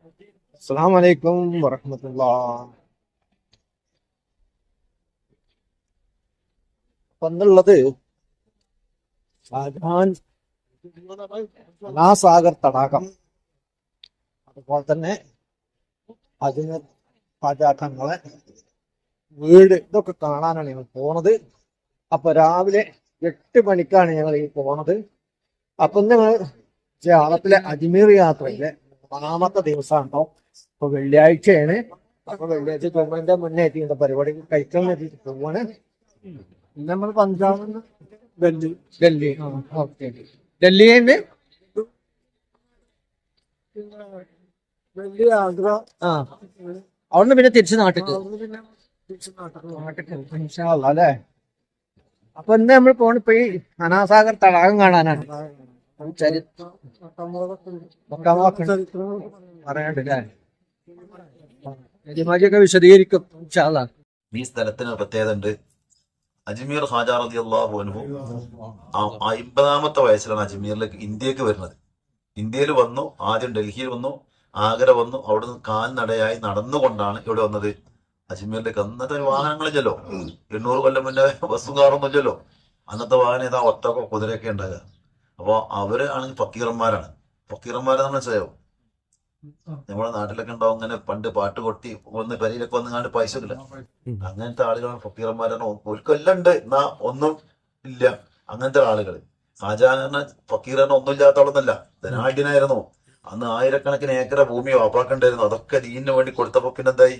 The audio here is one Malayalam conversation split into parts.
അസ്സലാമു അലൈക്കും വറഹ്മത്തുള്ളാഹി. പണ്ടുള്ളത് ഷാജഹാൻ അനാസാഗർ തടാകം, അതുപോലെ തന്നെ അജ്മീർ ഖാജാഖാങ്ങളെ വീട്, ഇതൊക്കെ കാണാനാണ് ഞങ്ങൾ പോണത്. അപ്പൊ രാവിലെ 8 മണിക്കാണ് ഞങ്ങൾ ഈ പോണത്. അപ്പൊ ഞങ്ങൾ കേരളത്തിലെ അജ്മീർ യാത്രയിലെ 3ാമത്തെ ദിവസമാണോ. ഇപ്പൊ വെള്ളിയാഴ്ചയാണ്. അപ്പൊ വെള്ളിയാഴ്ച പോകുന്നതിന്റെ മുന്നേ എത്തിയ പരിപാടി കഴിക്കാൻ എത്തിയിട്ട് പോവാണ്. നമ്മൾ പഞ്ചാബ്, ഡൽഹി. ഓക്കെ, ഡൽഹിന്ന് ഡൽഹി, ആഗ്ര. അവിടുന്ന് പിന്നെ തിരിച്ച് നാട്ടിക്ക് അല്ലേ. അപ്പൊ ഇന്ന് നമ്മൾ പോണിപ്പോ ഈ അനാസാഗർ തടാകം കാണാനാണ്. പറയാണ്ടല്ലേ, ജിമാജിയൊക്കെ വിശദീകരിക്കും ഇൻഷാ അല്ലാഹ്. ഈ സ്ഥലത്തിന് പ്രത്യേകത ഉണ്ട്. അജ്മീർ ഖാജ റളിയല്ലാഹു അൻഹു 50ാമത്തെ വയസ്സിലാണ് അജ്മീറിലേക്ക് ഇന്ത്യക്ക് വരുന്നത്. ഇന്ത്യയിൽ വന്നു, ആദ്യം ഡൽഹിയിൽ വന്നു, ആഗ്ര വന്നു. അവിടുന്ന് കാൽനടയായി നടന്നുകൊണ്ടാണ് ഇവിടെ വന്നത് അജ്മീറിലേക്ക്. അന്നത്തെ വാഹനങ്ങളില്ലല്ലോ, 800 കൊല്ലം മുന്നേ ബസ്സും കാറൊന്നും ഇല്ലല്ലോ. അന്നത്തെ വാഹനം ഇതാ ഒട്ടൊക്കെ കുതിരയൊക്കെ ഉണ്ടാകുക. അപ്പോൾ അവര് ആണെങ്കിൽ ഫക്കീറന്മാരാണ്. ഫക്കീറന്മാരെന്ന് മനസ്സിലായോ? നമ്മുടെ നാട്ടിലൊക്കെ ഉണ്ടാവും ഇങ്ങനെ പണ്ട് പാട്ട് കൊട്ടി ഒന്ന് പെരയിലൊക്കെ വന്നുകാണ്ട് പൈസ ഇല്ല. അങ്ങനത്തെ ആളുകളാണ് ഫക്കീറന്മാരാണ്. ഒരിക്കെല്ലാം ഉണ്ട്, എന്നാ ഒന്നും ഇല്ല. അങ്ങനത്തെ ആളുകൾ. ഷാജഹാൻ ഫക്കീറിന് ഒന്നും ഇല്ലാത്തവളൊന്നല്ല, ധനാഢ്യനായിരുന്നു. അന്ന് 1000കണക്കിന് ഏക്കറ ഭൂമി വാപ്പാക്കുണ്ടായിരുന്നു. അതൊക്കെ ദീനിന് വേണ്ടി കൊടുത്തപ്പോ പിന്നെന്തായി?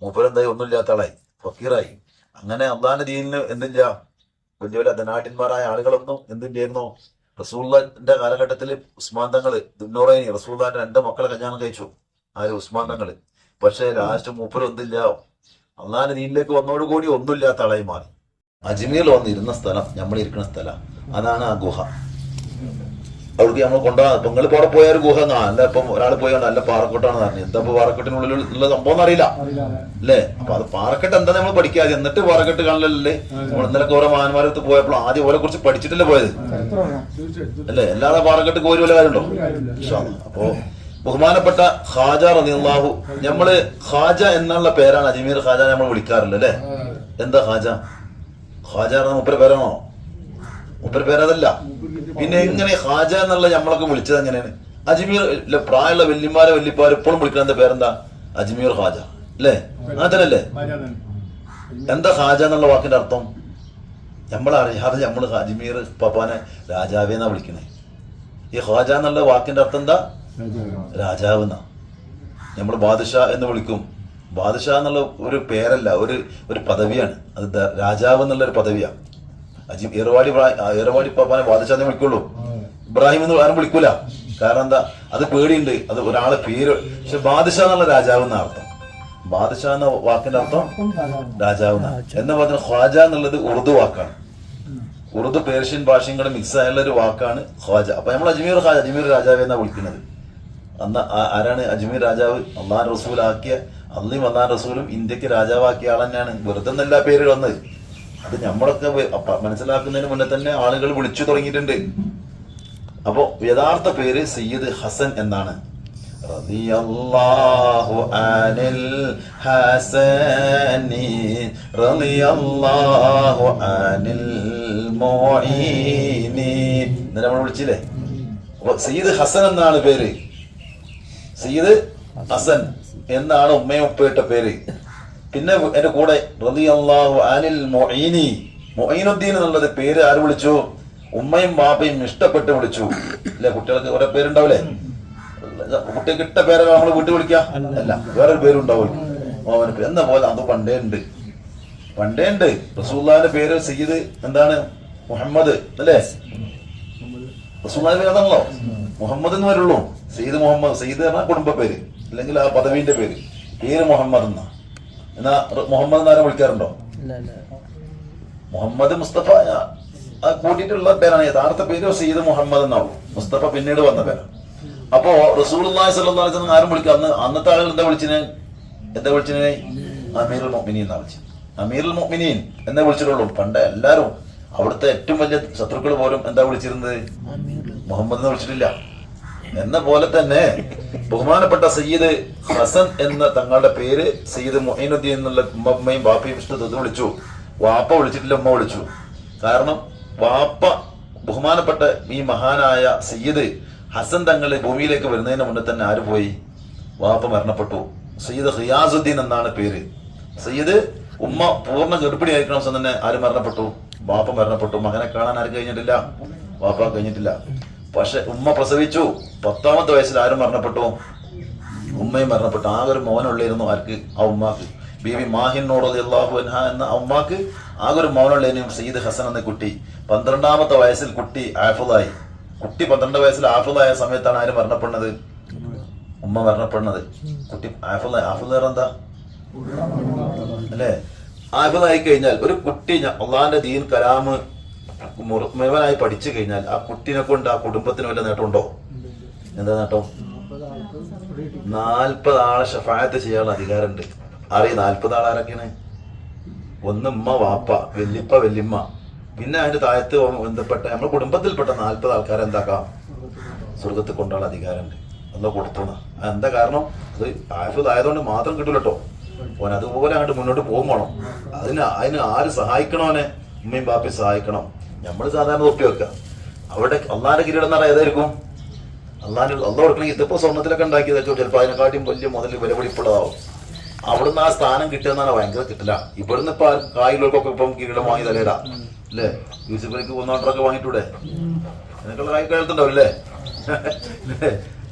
മൂപ്പരെന്തായി? ഒന്നും ഇല്ലാത്ത ആളായി, ഫക്കീറായി. അങ്ങനെ അള്ളാന്റെ ദീനിന് എന്തില്ല, വലിയ വലിയ ധനാഢ്യന്മാരായ ആളുകളൊന്നും എന്തില്ലായിരുന്നു. റസൂലുള്ളാഹിന്റെ കാലഘട്ടത്തിൽ ഉസ്മാൻ തങ്ങള് ദുന്നൂറൈനി റസൂലുള്ളാഹിന്റെ 2 മക്കളെ കല്യാണം കഴിച്ചു. ആര്? ഉസ്മാൻ തങ്ങള്. പക്ഷെ ലാസ്റ്റ് മൂപ്പര് ഒന്നില്ല, അള്ളാന്റെ ദീനിലേക്ക് വന്നോടുകൂടി ഒന്നുമില്ലാത്ത ആളായി മാറി. അജ്മീറിൽ വന്നിരുന്ന സ്ഥലം, നമ്മൾ ഇരിക്കുന്ന സ്ഥലം, അതാണ് ആ ഗുഹ. അവിടേക്ക് നമ്മൾ കൊണ്ടുപോകാം. ഇപ്പൊ നിങ്ങൾ അവിടെ പോയ ഒരു ഗുഹ അല്ല. ഇപ്പം ഒരാൾ പോയി നല്ല പാറക്കെട്ടാണ് പറഞ്ഞു. എന്താ ഇപ്പൊ പാറക്കെട്ടിനുള്ളിൽ ഉള്ള സംഭവം എന്ന് അറിയില്ല അല്ലേ. അപ്പൊ അത് പാറക്കെട്ട് എന്താ നമ്മൾ പഠിക്കാതെ, എന്നിട്ട് പാറക്കെട്ട് കാണലല്ലേ. നമ്മൾ ഇന്നലെ ഓരോ മഹാന്മാരത്ത് പോയപ്പോൾ ആദ്യം ഓരെ കുറിച്ച് പഠിച്ചിട്ടല്ലേ പോയത് അല്ലേ. അല്ലാതെ പാറക്കെട്ട് കോരി വല്ല കാര്യമുണ്ടോ? അപ്പോ ബഹുമാനപ്പെട്ട ഖാജ റളിയല്ലാഹു, നമ്മള് ഖാജ എന്നുള്ള പേരാണ് അജ്മീർ ഖാജ നമ്മൾ വിളിക്കാറില്ല അല്ലേ. എന്താ ഖാജ? ഖാജ മുപ്പര പേരാണോ? മുപ്പര പേരതല്ല. പിന്നെ എങ്ങനെ ഖാജ എന്നുള്ള നമ്മളൊക്കെ വിളിച്ചത് എങ്ങനെയാണ്? അജ്മീർ പ്രായമുള്ള വല്യമാരെ വല്യപ്പാര് ഇപ്പോഴും വിളിക്കുന്ന പേരെന്താ? അജ്മീർ ഖാജ അല്ലേ. അങ്ങനല്ലേ? എന്താ ഖാജ എന്നുള്ള വാക്കിന്റെ അർത്ഥം? നമ്മളറിയാതെ നമ്മള് അജ്മീർ പപ്പാനെ രാജാവേന്നാ വിളിക്കണേ. ഈ ഖാജ എന്നുള്ള വാക്കിന്റെ അർത്ഥം എന്താ? രാജാവ് എന്നാ. നമ്മൾ ബാദുഷാ എന്ന് വിളിക്കും. ബാദുഷാ എന്നുള്ള ഒരു പേരല്ല, ഒരു പദവിയാണ്. അത് രാജാവ് എന്നുള്ള ഒരു പദവിയാണ്. ഏറവാടി പാപ്പാനെ ബാദുഷാനെ വിളിക്കുള്ളൂ. ഇബ്രാഹിം എന്ന് ആരും വിളിക്കൂല. കാരണം എന്താ? അത് പേടിയുണ്ട്, അത് ഒരാളെ പേര്. പക്ഷെ ബാദുഷാ എന്നുള്ള രാജാവ് എന്ന അർത്ഥം. ബാദുഷാ എന്ന വാക്കിന്റെ അർത്ഥം രാജാവ് എന്ന് പറഞ്ഞാൽ ഖ്വാജ എന്നുള്ളത് ഉറുദു വാക്കാണ്. ഉറുദു പേർഷ്യൻ ഭാഷയും കൂടെ മിക്സ് ആയുള്ള ഒരു വാക്കാണ് ഖ്വാജ. അപ്പൊ നമ്മൾ അജ്മീർ ഖാജ, അജ്മീർ രാജാവ് എന്നാ വിളിക്കുന്നത്. അന്ന് ആരാണ് അജ്മീർ രാജാവ്? അള്ളാഹ് റസൂൽ ആക്കിയ, അള്ളയും അള്ളാഹ് റസൂലും ഇന്ത്യക്ക് രാജാവാക്കിയ ആൾ തന്നെയാണ്. വെറുതെ എല്ലാ പേര് വന്നത്. അത് നമ്മളൊക്കെ മനസ്സിലാക്കുന്നതിന് മുന്നേ തന്നെ ആളുകൾ വിളിച്ചു തുടങ്ങിയിട്ടുണ്ട്. അപ്പോ യഥാർത്ഥ പേര് സയ്യിദ് ഹസൻ എന്നാണ്. റളിയല്ലാഹു അനിൽ ഹസനി റളിയല്ലാഹു അനിൽ മുഈനി എന്ന് നമ്മൾ വിളിച്ചില്ലേ. അപ്പൊ സയ്യിദ് ഹസൻ എന്നാണ് പേര്. സയ്യിദ് ഹസൻ എന്നാണ് ഉമ്മയും ഉപ്പയിട്ട പേര്. പിന്നെ എന്റെ കൂടെ റളിയല്ലാഹു അനിൽ മുഈനി, മുഈനുദ്ദീൻ എന്നുള്ളത് പേര് ആര് വിളിച്ചു? ഉമ്മയും ബാപ്പയും ഇഷ്ടപ്പെട്ട് വിളിച്ചു അല്ലെ. കുട്ടികൾക്ക് ഓരോ പേരുണ്ടാവില്ലേ. കുട്ടികൾക്ക് ഇട്ട പേരൊക്കെ നമ്മൾ വീട്ടിൽ വിളിക്കാം അല്ല, വേറൊരു പേരുണ്ടാവും മോഹന് എന്ന പോലെ. അത് പണ്ടേ ഉണ്ട്. റസൂലുള്ളാഹിന്റെ പേര് സയ്യിദ് എന്താണ്? മുഹമ്മദ് അല്ലേ. റസൂലുള്ളാഹിന്റെ പേര് അതാണല്ലോ, മുഹമ്മദ് എന്ന് വരുള്ളൂ. സയ്യിദ് മുഹമ്മദ്, സയ്യിദ് പറഞ്ഞാൽ കുടുംബ പേര്, അല്ലെങ്കിൽ ആ പദവിന്റെ പേര് മുഹമ്മദ് എന്നാ. എന്നാ മുഹമ്മദ് എന്നാരും വിളിക്കാറുണ്ടോ? മുഹമ്മദ് മുസ്തഫ കൂട്ടിയിട്ടുള്ള പേരാണ്. യഥാർത്ഥ പേര് സയ്യിദ് മുഹമ്മദ് എന്നാവും. മുസ്തഫ പിന്നീട് വന്ന പേരാണ്. അപ്പോ റസൂലുള്ളാഹി സ്വല്ലല്ലാഹു അലൈഹി വസല്ലം ആരും വിളിക്കുക. അന്നത്തെ ആളുകൾ എന്താ വിളിച്ചിനെ? അമീറുൽ മുഅ്മിനീൻ എന്നാ വിളിച്ചത്. അമീറുൽ മുഅ്മിനീൻ എന്നേ വിളിച്ചിട്ടുള്ളൂ. പണ്ട് എല്ലാരും അവിടുത്തെ ഏറ്റവും വലിയ ശത്രുക്കൾ പോലും എന്താ വിളിച്ചിരുന്നത്? മുഹമ്മദ് എന്ന് വിളിച്ചിട്ടില്ല. എന്ന പോലെ തന്നെ ബഹുമാനപ്പെട്ട സയ്യിദ് ഹസൻ എന്ന തങ്ങളുടെ പേര് സയ്യിദ് മൊഹീനുദ്ദീൻ എന്നുള്ള ഉമ്മയും ബാപ്പയും ഇഷ്ടത്തിൽ വിളിച്ചു. വാപ്പ വിളിച്ചിട്ടില്ല, ഉമ്മ വിളിച്ചു. കാരണം വാപ്പ ബഹുമാനപ്പെട്ട ഈ മഹാനായ സയ്യിദ് ഹസൻ തങ്ങൾ ഭൂമിയിലേക്ക് വരുന്നതിന് മുന്നേ തന്നെ ആര് പോയി? വാപ്പ മരണപ്പെട്ടു. സയ്യിദ് ഖിയാസുദ്ദീൻ എന്നാണ് പേര്. സയ്യിദ് ഉമ്മ പൂർണ്ണ ഗർഭിണി ആയിരിക്കണ ദിവസം തന്നെ ആര് മരണപ്പെട്ടു? വാപ്പ മരണപ്പെട്ടു. മകനെ കാണാൻ ആരും കഴിഞ്ഞിട്ടില്ല, വാപ്പ കഴിഞ്ഞിട്ടില്ല. പക്ഷെ ഉമ്മ പ്രസവിച്ചു. 10ാമത്തെ വയസ്സിൽ ആരും മരണപ്പെട്ടു? ഉമ്മയും മരണപ്പെട്ടു. ആകെ ഒരു മോനുള്ളായിരുന്നു. ആർക്ക്? ആ ഉമ്മാക്ക്. ബീവി മാഹിനോട് റളിയല്ലാഹു അൻഹ എന്ന ആ ഉമ്മാക്ക് ആകെ ഒരു മോനുള്ളതിനും സയ്യിദ് ഹസൻ എന്ന കുട്ടി. 12ാമത്തെ വയസ്സിൽ കുട്ടി ആഫിളായി. കുട്ടി 12 വയസ്സിൽ ആഫിളായ സമയത്താണ് ആര് മരണപ്പെടുന്നത്? ഉമ്മ മരണപ്പെടുന്നത്. കുട്ടി ആഫിള എന്താ അല്ലേ? ആഫിളായി കഴിഞ്ഞാൽ ഒരു കുട്ടി അള്ളാന്റെ ദീൻ കലാമ് മുഴുവനായി പഠിച്ചു കഴിഞ്ഞാൽ ആ കുട്ടിനെ കൊണ്ട് ആ കുടുംബത്തിന് വല്ല നേട്ടമുണ്ടോ? എന്താ നേട്ടം? 40 ആളെ ഷഫായത്ത് ചെയ്യാനുള്ള അധികാരമുണ്ട്. അറിയ 40 ആൾ ആരൊക്കെയാണ്? ഒന്ന് ഉമ്മ, വാപ്പ, വല്യപ്പ, വല്യമ്മ, പിന്നെ അതിന്റെ താഴത്ത് ബന്ധപ്പെട്ട നമ്മുടെ കുടുംബത്തിൽപ്പെട്ട 40 ആൾക്കാരെ എന്താക്കാം? സ്വർഗത്തിൽ കൊണ്ടുള്ള അധികാരമുണ്ട്. എന്താ കൊടുത്തോണ? എന്താ കാരണം? അത് ആഫിദ് ആയതുകൊണ്ട് മാത്രം കിട്ടൂല കേട്ടോ. ഓൻ അതുപോലെ അങ്ങോട്ട് മുന്നോട്ട് പോകും വേണം. അതിന് ആര് സഹായിക്കണോനെ? ഉമ്മയും ബാപ്പയും സഹായിക്കണം. നമ്മൾ സാധാരണ തൊപ്പി വെക്കുക. അവിടെ അള്ളാന്റെ കിരീടം എന്ന് പറയാം ഏതായിരിക്കും? അള്ളാഹ് കൊടുക്കണമെങ്കിൽ ഇതിപ്പോ സ്വർണ്ണത്തിലൊക്കെ ഉണ്ടാക്കിയതൊക്കെ ചിലപ്പോൾ അതിനെക്കാട്ടിയും വലിയ മുതൽ വിലപിടിപ്പുള്ളതാവും. അവിടുന്ന് ആ സ്ഥാനം കിട്ടുമെന്നാണ് ഭയങ്കര കിട്ടില്ല. ഇവിടുന്ന് ഇപ്പൊ കായികൾക്കൊക്കെ ഇപ്പം കിരീടം വാങ്ങി തലേടാ അല്ലേ? യൂസുഫിലേക്ക് ഒന്നോട്ടറൊക്കെ വാങ്ങിട്ടൂടെ? അതിനൊക്കെയുള്ള കാലത്തുണ്ടാവും അല്ലേ?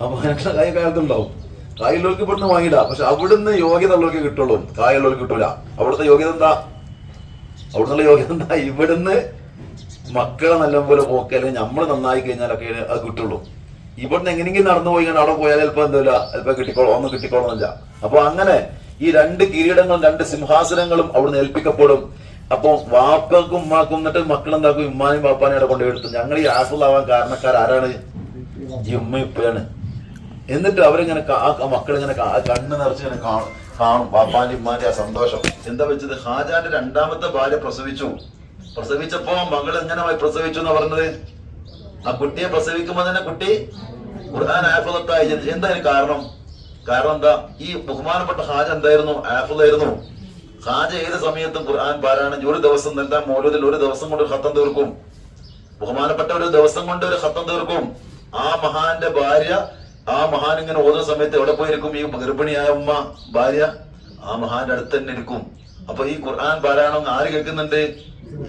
അപ്പൊ അതിനൊക്കെ കാലത്തുണ്ടാവും. കായുള്ളവർക്ക് ഇവിടുന്ന് വാങ്ങിടാം. പക്ഷെ അവിടുന്ന് യോഗ്യത ഉള്ളവർക്ക് കിട്ടുള്ളൂ, കായുള്ളവർക്ക് കിട്ടൂല. അവിടുത്തെ യോഗ്യത എന്താ? അവിടുന്നുള്ള യോഗ്യത എന്താ? ഇവിടുന്ന് മക്കളെ നല്ലപോലെ പോക്കല്ലേ നമ്മൾ നന്നായി കഴിഞ്ഞാലൊക്കെ അത് കിട്ടുള്ളൂ. ഇവിടുന്ന് എങ്ങനെയെങ്കിലും നടന്നു പോയി അവിടെ പോയാൽ ചിലപ്പോ എന്താ ചിലപ്പോ കിട്ടിക്കോളൂ, ഒന്നും കിട്ടിക്കോളന്നില്ല. അപ്പൊ അങ്ങനെ ഈ 2 കിരീടങ്ങളും 2 സിംഹാസനങ്ങളും അവിടുന്ന് ഏൽപ്പിക്കപ്പെടും. അപ്പൊ വാപ്പക്കും ഉമ്മാക്കും എന്നിട്ട് മക്കളെന്താക്കും? ഉമ്മാനെയും വാപ്പാനെയും അവിടെ കൊണ്ടുപോയെടുത്തു. ഞങ്ങൾ ഈ ആഫിളാവാൻ കാരണക്കാരാരാണ്? ഈ ഉമ്മ ഇപ്പഴാണ്. എന്നിട്ട് അവരിങ്ങനെ മക്കളിങ്ങനെ കണ്ണ് നിറച്ച് ഇങ്ങനെ കാണും വാപ്പാന്റെ ഉമ്മാന്റെ ആ സന്തോഷം. എന്താ വെച്ചത്? ഹാജാന്റെ 2ാമത്തെ ഭാര്യ പ്രസവിച്ചപ്പോ മകൾ എങ്ങനെ പ്രസവിച്ചു എന്നാ പറഞ്ഞത്? ആ കുട്ടിയെ പ്രസവിക്കുമ്പോ തന്നെ കുട്ടി ഖുർആൻ ആഫിളത്തായി. എന്താ കാരണം? കാരണം എന്താ? ഈ ബഹുമാനപ്പെട്ട ഹാജ എന്തായിരുന്നു? ആഫിളായിരുന്നു. ഹാജ ഏത് സമയത്തും ഖുർആൻ പാരായണം. ഒരു ദിവസം എന്താ മൗലൂദിൽ ഒരു ദിവസം കൊണ്ട് ഒരു ഖത്തം തീർക്കും. ബഹുമാനപ്പെട്ട ഒരു ദിവസം കൊണ്ട് ഒരു ഖത്തം തീർക്കും. ആ മഹാന്റെ ഭാര്യ, ആ മഹാൻ ഇങ്ങനെ ഓതുന്ന സമയത്ത് എവിടെ പോയിരിക്കും? ഈ ഗർഭിണിയായ ഉമ്മ ഭാര്യ ആ മഹാന്റെ അടുത്ത് തന്നെ ഇരിക്കും. അപ്പൊ ഈ ഖുർആൻ പാരായണം ആര് കേൾക്കുന്നുണ്ട്?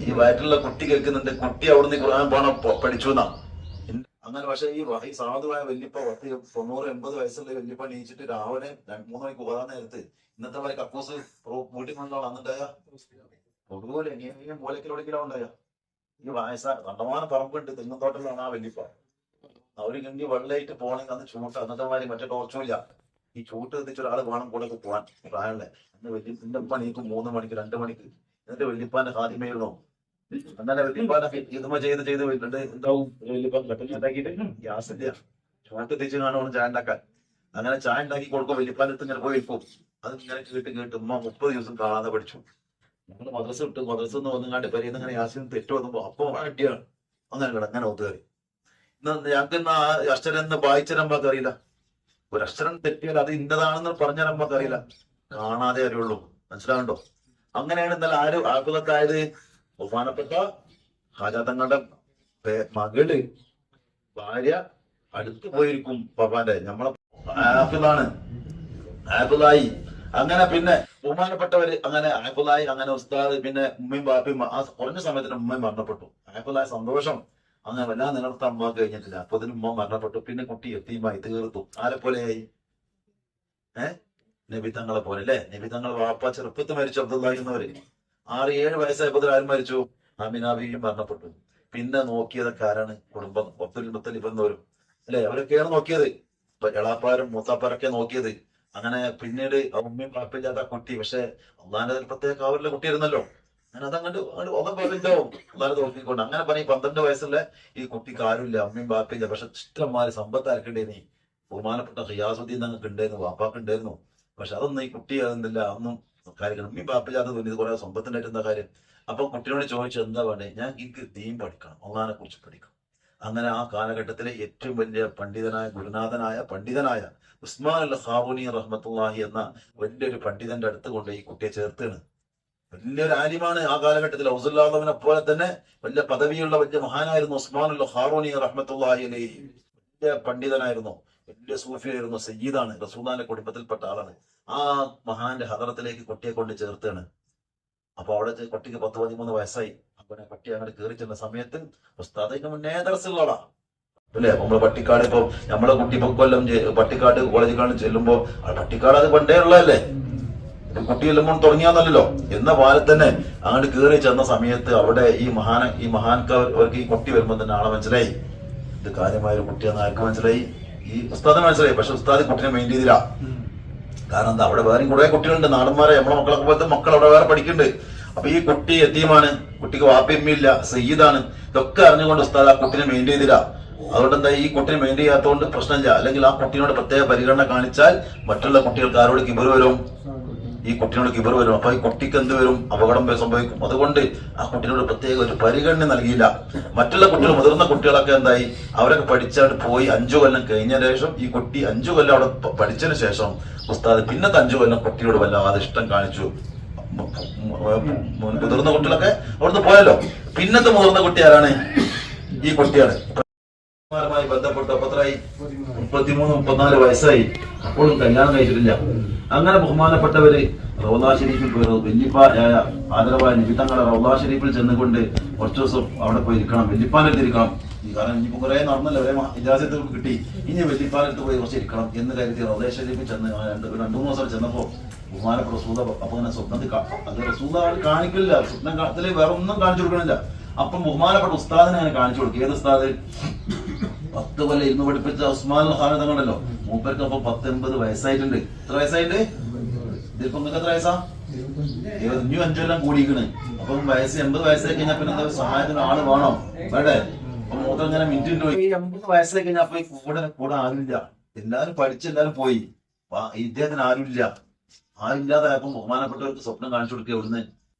ഈ വയറ്റിലുള്ള കുട്ടി കേൾക്കുന്നുണ്ട്. കുട്ടി അവിടുന്ന് ഖുർആൻ പഠിച്ചു എന്നാ. അങ്ങനെ പക്ഷെ ഈ സാധുവായ വല്യപ്പ 90-80 വയസ്സുള്ള വല്യപ്പ നീച്ചിട്ട് രാവിലെ 3 മണിക്ക് ഓതാൻ നേരത്ത് ഇന്നത്തെ പോലെ കക്കൂസ് വീട്ടിൽ കൊണ്ടാണ് അന്നുണ്ടായ അതുപോലെ എങ്ങനെയും മൂലക്കിലൊടിക്കലാ ഉണ്ടായ. ഈ വയസ്സാ കണ്ടമാനം പറമ്പുണ്ട്, തെങ്ങുന്തോട്ടത്തിലാണ് ആ വല്യപ്പ. അവര് കണ്ടി വെള്ളമായിട്ട് പോണെങ്കിൽ അന്ന് ചൂട്ട് അന്നത്തെ മാതിരി മറ്റേ ടോർച്ചുമില്ല. ഈ ചൂട്ട് എത്തിച്ച ഒരാൾ വേണം കൂടെ പോവാൻ പ്രായമുള്ള. അന്ന് വല്യപ്പന്റെ ഉപ്പ നീക്കും 3 മണിക്ക് 2 മണിക്ക്. എന്നിട്ട് വല്യപ്പാന്റെ ഹാദിമയിടണം. അങ്ങനെ വല്യപ്പാനെ ഇതുമ ചെയ്ത് എന്താവും? വല്യപ്പാൻ കട്ടിൽ ഉണ്ടാക്കിയിട്ട് ഗ്യാസ് ഇല്ല, ചൂട്ട് എത്തിച്ച് കാണുവാണ് ചായ ഉണ്ടാക്കാൻ. അങ്ങനെ ചായ ഉണ്ടാക്കി കൊടുക്കും. വല്യപ്പാന്റെ അടുത്ത് ഇങ്ങനെ പോയി വെക്കും. അത് ഇങ്ങനെ കേട്ട് ഉമ്മ 30 ദിവസം കാണാതെ പഠിച്ചു. ഞങ്ങൾ മദ്രസ നിന്ന് വന്നുകാണ്ട് പെരേന്ന് ഇങ്ങനെ യാസിന് തെറ്റ് വന്നപ്പോ അപ്പൊ അടിയാണ്. അങ്ങനെ ഒത്തുകയറി. ഞങ്ങൾക്ക് ഇന്ന് ആ അക്ഷരം വായിച്ചരമ്പക്ക് അറിയില്ല. ഒരു അക്ഷരം തെറ്റിയാൽ അത് ഇന്നതാണെന്ന് പറഞ്ഞരമ്പക്ക് അറിയില്ല. കാണാതെ അറിയുള്ളൂ. മനസ്സിലാകണ്ടോ? അങ്ങനെയാണ് ഇന്നലെ ആര് ആഫിളത്തായത്? ബഹുമാനപ്പെട്ട ഹാജ തങ്ങളുടെ മകള് ഭാര്യ അടുത്ത് പോയിരിക്കും പപ്പാന്റെ. നമ്മളെ ആഫിളായി. അങ്ങനെ പിന്നെ ബഹുമാനപ്പെട്ടവര് അങ്ങനെ ആഫിളായി. അങ്ങനെ ഉസ്താദ് പിന്നെ ഉമ്മയും ബാപ്പയും ആ കുറഞ്ഞ സമയത്തിന് ഉമ്മയും മരണപ്പെട്ടു. ആഫിളായ സന്തോഷം അങ്ങനെ വല്ലാതെ നിലനിർത്താൻ ഉമ്മ കഴിഞ്ഞിട്ടില്ല. അപ്പൊ അതിന് ഉമ്മ മരണപ്പെട്ടു. പിന്നെ കുട്ടി എത്തിയുമായി തീർത്തു. ആരെ പോലെയായി? നബി തങ്ങളെ പോലെ അല്ലെ? നബി തങ്ങൾ വാപ്പ ചെറുപ്പത്തിൽ മരിച്ചു. അബ്ദുള്ളാഹിന്നവര് 6-7 വയസ്സായപ്പോൾ ആരും മരിച്ചു? ആമിനാബിയും മരണപ്പെട്ടു. പിന്നെ നോക്കിയതൊക്കെ ആരാണ്? കുടുംബം. അബ്ദുൽ മുത്തലിബ് എന്നവരും അല്ലെ? അവരൊക്കെയാണ് നോക്കിയത്. എളാപ്പാരും മൂത്താപ്പാരൊക്കെ നോക്കിയത്. അങ്ങനെ പിന്നീട് ഉമ്മയും പാപ്പില്ലാത്ത കുട്ടി. പക്ഷെ അള്ളാന്റെ പ്രത്യേക കാവലിലെ കുട്ടിയായിരുന്നല്ലോ. അങ്ങനെ അതങ്ങോട്ട് ഒന്നുണ്ടാവും അള്ളാനെ നോക്കിക്കൊണ്ട്. അങ്ങനെ പറഞ്ഞ 12 വയസ്സുള്ള ഈ കുട്ടിക്ക് ആരുമില്ല, അമ്മയും ബാപ്പില്ല. പക്ഷെ ഇഷ്ടംമാര് സമ്പത്ത് ആർക്കുണ്ടായിരുന്നു? ബഹുമാനപ്പെട്ട ഖിയാസുദ്ദീൻ ഞങ്ങൾക്ക് ഉണ്ടായിരുന്നു, വാപ്പാക്ക് ഉണ്ടായിരുന്നു. പക്ഷെ അതൊന്നും ഈ കുട്ടി അതെന്തില്ല, ഒന്നും കാര്യങ്ങൾ ഉമ്മയും ബാപ്പില്ലാതെ ഇത് കുറെ സമ്പത്തിനായിട്ട് എന്താ കാര്യം? അപ്പൊ കുട്ടിയോട് ചോദിച്ചു എന്താ വേണ്ടേ? എനിക്ക് ദീൻ പഠിക്കണം, അള്ളാനെ കുറിച്ച് പഠിക്കണം. അങ്ങനെ ആ കാലഘട്ടത്തിലെ ഏറ്റവും വലിയ പണ്ഡിതനായ ഉസ്മാൻ അൽ ഖാബൂനി റഹ്മത്തുള്ളാഹി എന്ന വലിയൊരു പണ്ഡിതന്റെ അടുത്ത് കൊണ്ട് ഈ കുട്ടിയെ ചേർത്താണ്. വലിയൊരു ആലിമാണ് ആ കാലഘട്ടത്തിൽ. ഔസുല്ലാദവിനെ പോലെ തന്നെ വലിയ പദവിയുള്ള വലിയ മഹാനായിരുന്നു ഉസ്മാൻ അൽ ഖാബൂനി റഹ്മത്തുള്ളാഹി അലൈഹി. വലിയ പണ്ഡിതനായിരുന്നു, വലിയ സൂഫിയായിരുന്നു, സയ്യിദാണ്, റസൂലുള്ളാഹിന്റെ കുടുംബത്തിൽപ്പെട്ട ആളാണ്. ആ മഹാന്റെ ഹദറത്തിലേക്ക് കുട്ടിയെ കൊണ്ട് ചേർത്താണ്. അപ്പൊ അവിടെ കുട്ടിക്ക് 10-13 വയസ്സായി. അപ്പൊ കുട്ടി അങ്ങനെ കയറി ചെന്ന സമയത്ത് ഉസ്താദ് അതിന് മുന്നേ ദർസുള്ളതാ അല്ലേ. നമ്മള് പട്ടിക്കാട് ഇപ്പൊ നമ്മളെ കുട്ടി ഇപ്പൊ കൊല്ലം പട്ടിക്കാട് കോളേജിൽ ചെല്ലുമ്പോ പട്ടിക്കാട് അത് പണ്ടേ ഉള്ളതല്ലേ, കുട്ടി ചെല്ലുമ്പോൾ തുടങ്ങിയാന്നല്ലോ. എന്ന പോലെ തന്നെ അങ്ങോട്ട് കയറി ചെന്ന സമയത്ത് അവിടെ ഈ മഹാൻക്ക് അവർക്ക് ഈ കുട്ടി വരുമ്പോ തന്നെ ആളെ മനസ്സിലായി, ഇത് കാര്യമായ ഒരു കുട്ടിയെന്ന് ആർക്ക് മനസ്സിലായി, ഈ ഉസ്താദിന് മനസ്സിലായി. പക്ഷെ ഉസ്താദ് കുട്ടിനെ മെയിൻ ചെയ്തില്ല. കാരണം എന്താ, അവിടെ വേറെയും കുറെ കുട്ടികളുണ്ട്, നാടന്മാരെ നമ്മളെ മക്കളൊക്കെ പോലത്തെ മക്കൾ അവിടെ വേറെ പഠിക്കുന്നുണ്ട്. അപ്പൊ ഈ കുട്ടി യതീമാണ്, കുട്ടിക്ക് വാപ്പയമ്മയില്ല, സയ്യിദാണ്. ഇതൊക്കെ അറിഞ്ഞുകൊണ്ട് ഉസ്താദ് ആ കുട്ടിനെ മെയിൻ ചെയ്തില്ല. അതുകൊണ്ട് എന്താ, ഈ കുട്ടിനെ മെയിൻ ചെയ്യാത്തതുകൊണ്ട് പ്രശ്നമില്ല. അല്ലെങ്കിൽ ആ കുട്ടിയോട് പ്രത്യേക പരിഗണന കാണിച്ചാൽ മറ്റുള്ള കുട്ടികൾക്ക് ആരോട് കിബർ വരും, ഈ കുട്ടിയോട് കിബർ വരും. അപ്പൊ ഈ കുട്ടിക്ക് എന്ത് വരും, അപകടം സംഭവിക്കും. അതുകൊണ്ട് ആ കുട്ടിയോട് പ്രത്യേക ഒരു പരിഗണന നൽകിയില്ല. മറ്റുള്ള കുട്ടികൾ, മുതിർന്ന കുട്ടികളൊക്കെ എന്തായി, അവരൊക്കെ പഠിച്ചാൽ പോയി 5 കൊല്ലം കഴിഞ്ഞ ശേഷം ഈ കുട്ടി 5 കൊല്ലം അവിടെ പഠിച്ചതിന് ശേഷം ഉസ്താദ് പിന്നത്തെ 5 കൊല്ലം കുട്ടിയോട് വല്ലാതെ ഇഷ്ടം കാണിച്ചു. മുതിർന്ന കുട്ടികളൊക്കെ അവിടുന്ന് പോയല്ലോ. പിന്നത്തെ മുതിർന്ന കുട്ടി ആരാണ്, ഈ കുട്ടിയാണ്. മായി ബന്ധപ്പെട്ട് അപ്പത്രായി 33-34 വയസ്സായി. അപ്പോഴും കല്യാണം കഴിച്ചിട്ടില്ല. അങ്ങനെ ബഹുമാനപ്പെട്ടവര് റൗള ഷരീഫിൽ പോയി വല്യപ്പായ ആദരവായ നിബിതങ്ങളെ റൗള ഷരീഫിൽ ചെന്നുകൊണ്ട് കുറച്ചു ദിവസം അവിടെ പോയി ഇരിക്കണം, വല്യപ്പാന്റെ അടുത്ത് ഇരിക്കണം. കാരണം ഇനിയിപ്പോ കുറെ നടന്നല്ലോ, ഒരേ ഇജാസത്ത് കിട്ടി, ഇനി വല്യപ്പാന്റെ അടുത്ത് പോയി കുറച്ച് ഇരിക്കണം എന്ന് കരുതി റൗള ഷരീഫിൽ ചെന്ന് 2-3 ദിവസം ചെന്നപ്പോ ബഹുമാനപ്പെട്ട റസൂല അപ്പൊ അങ്ങനെ സ്വപ്നത്തിൽ അത് റസൂല കാണിക്കില്ല, സ്വപ്നത്തില് വേറെ ഒന്നും കാണിച്ചു കൊടുക്കണില്ല. അപ്പം ബഹുമാനപ്പെട്ട ഉസ്താദിനെ അങ്ങനെ കാണിച്ചു കൊടുക്കും. ഏത് ഉസ്താദ്? 10 കൊല്ലം ഇരുന്ന് പഠിപ്പിച്ച ഉസ്മാൻ ഖാൻ തങ്ങളുണ്ടല്ലോ, മൂപ്പർക്ക് അപ്പൊ 19 വയസ്സായിട്ടുണ്ട്. എത്ര വയസ്സായിട്ടുണ്ട്? ഇതിപ്പോ നിങ്ങൾക്ക് എത്ര വയസ്സാ? 5 കൊല്ലം കൂടിയിരിക്കണ്. അപ്പം വയസ്സ് 80 വയസ്സായി കഴിഞ്ഞാൽ പിന്നെ എന്താ സഹായത്തിന് ആള് വേണം, വേണ്ടേ? അപ്പൊ മൂത്തം ഇങ്ങനെ മിനിറ്റ് പോയി. 80 വയസ്സായി കഴിഞ്ഞാൽ അപ്പൊ കൂടെ ആരുമില്ല, എല്ലാരും പഠിച്ച് എല്ലാരും പോയി. ഇദ്ദേഹത്തിന് ആരുമില്ല. ആരില്ലാതായപ്പോ ബഹുമാനപ്പെട്ടവർക്ക് സ്വപ്നം കാണിച്ചു കൊടുക്കുക. ഇവിടുന്ന്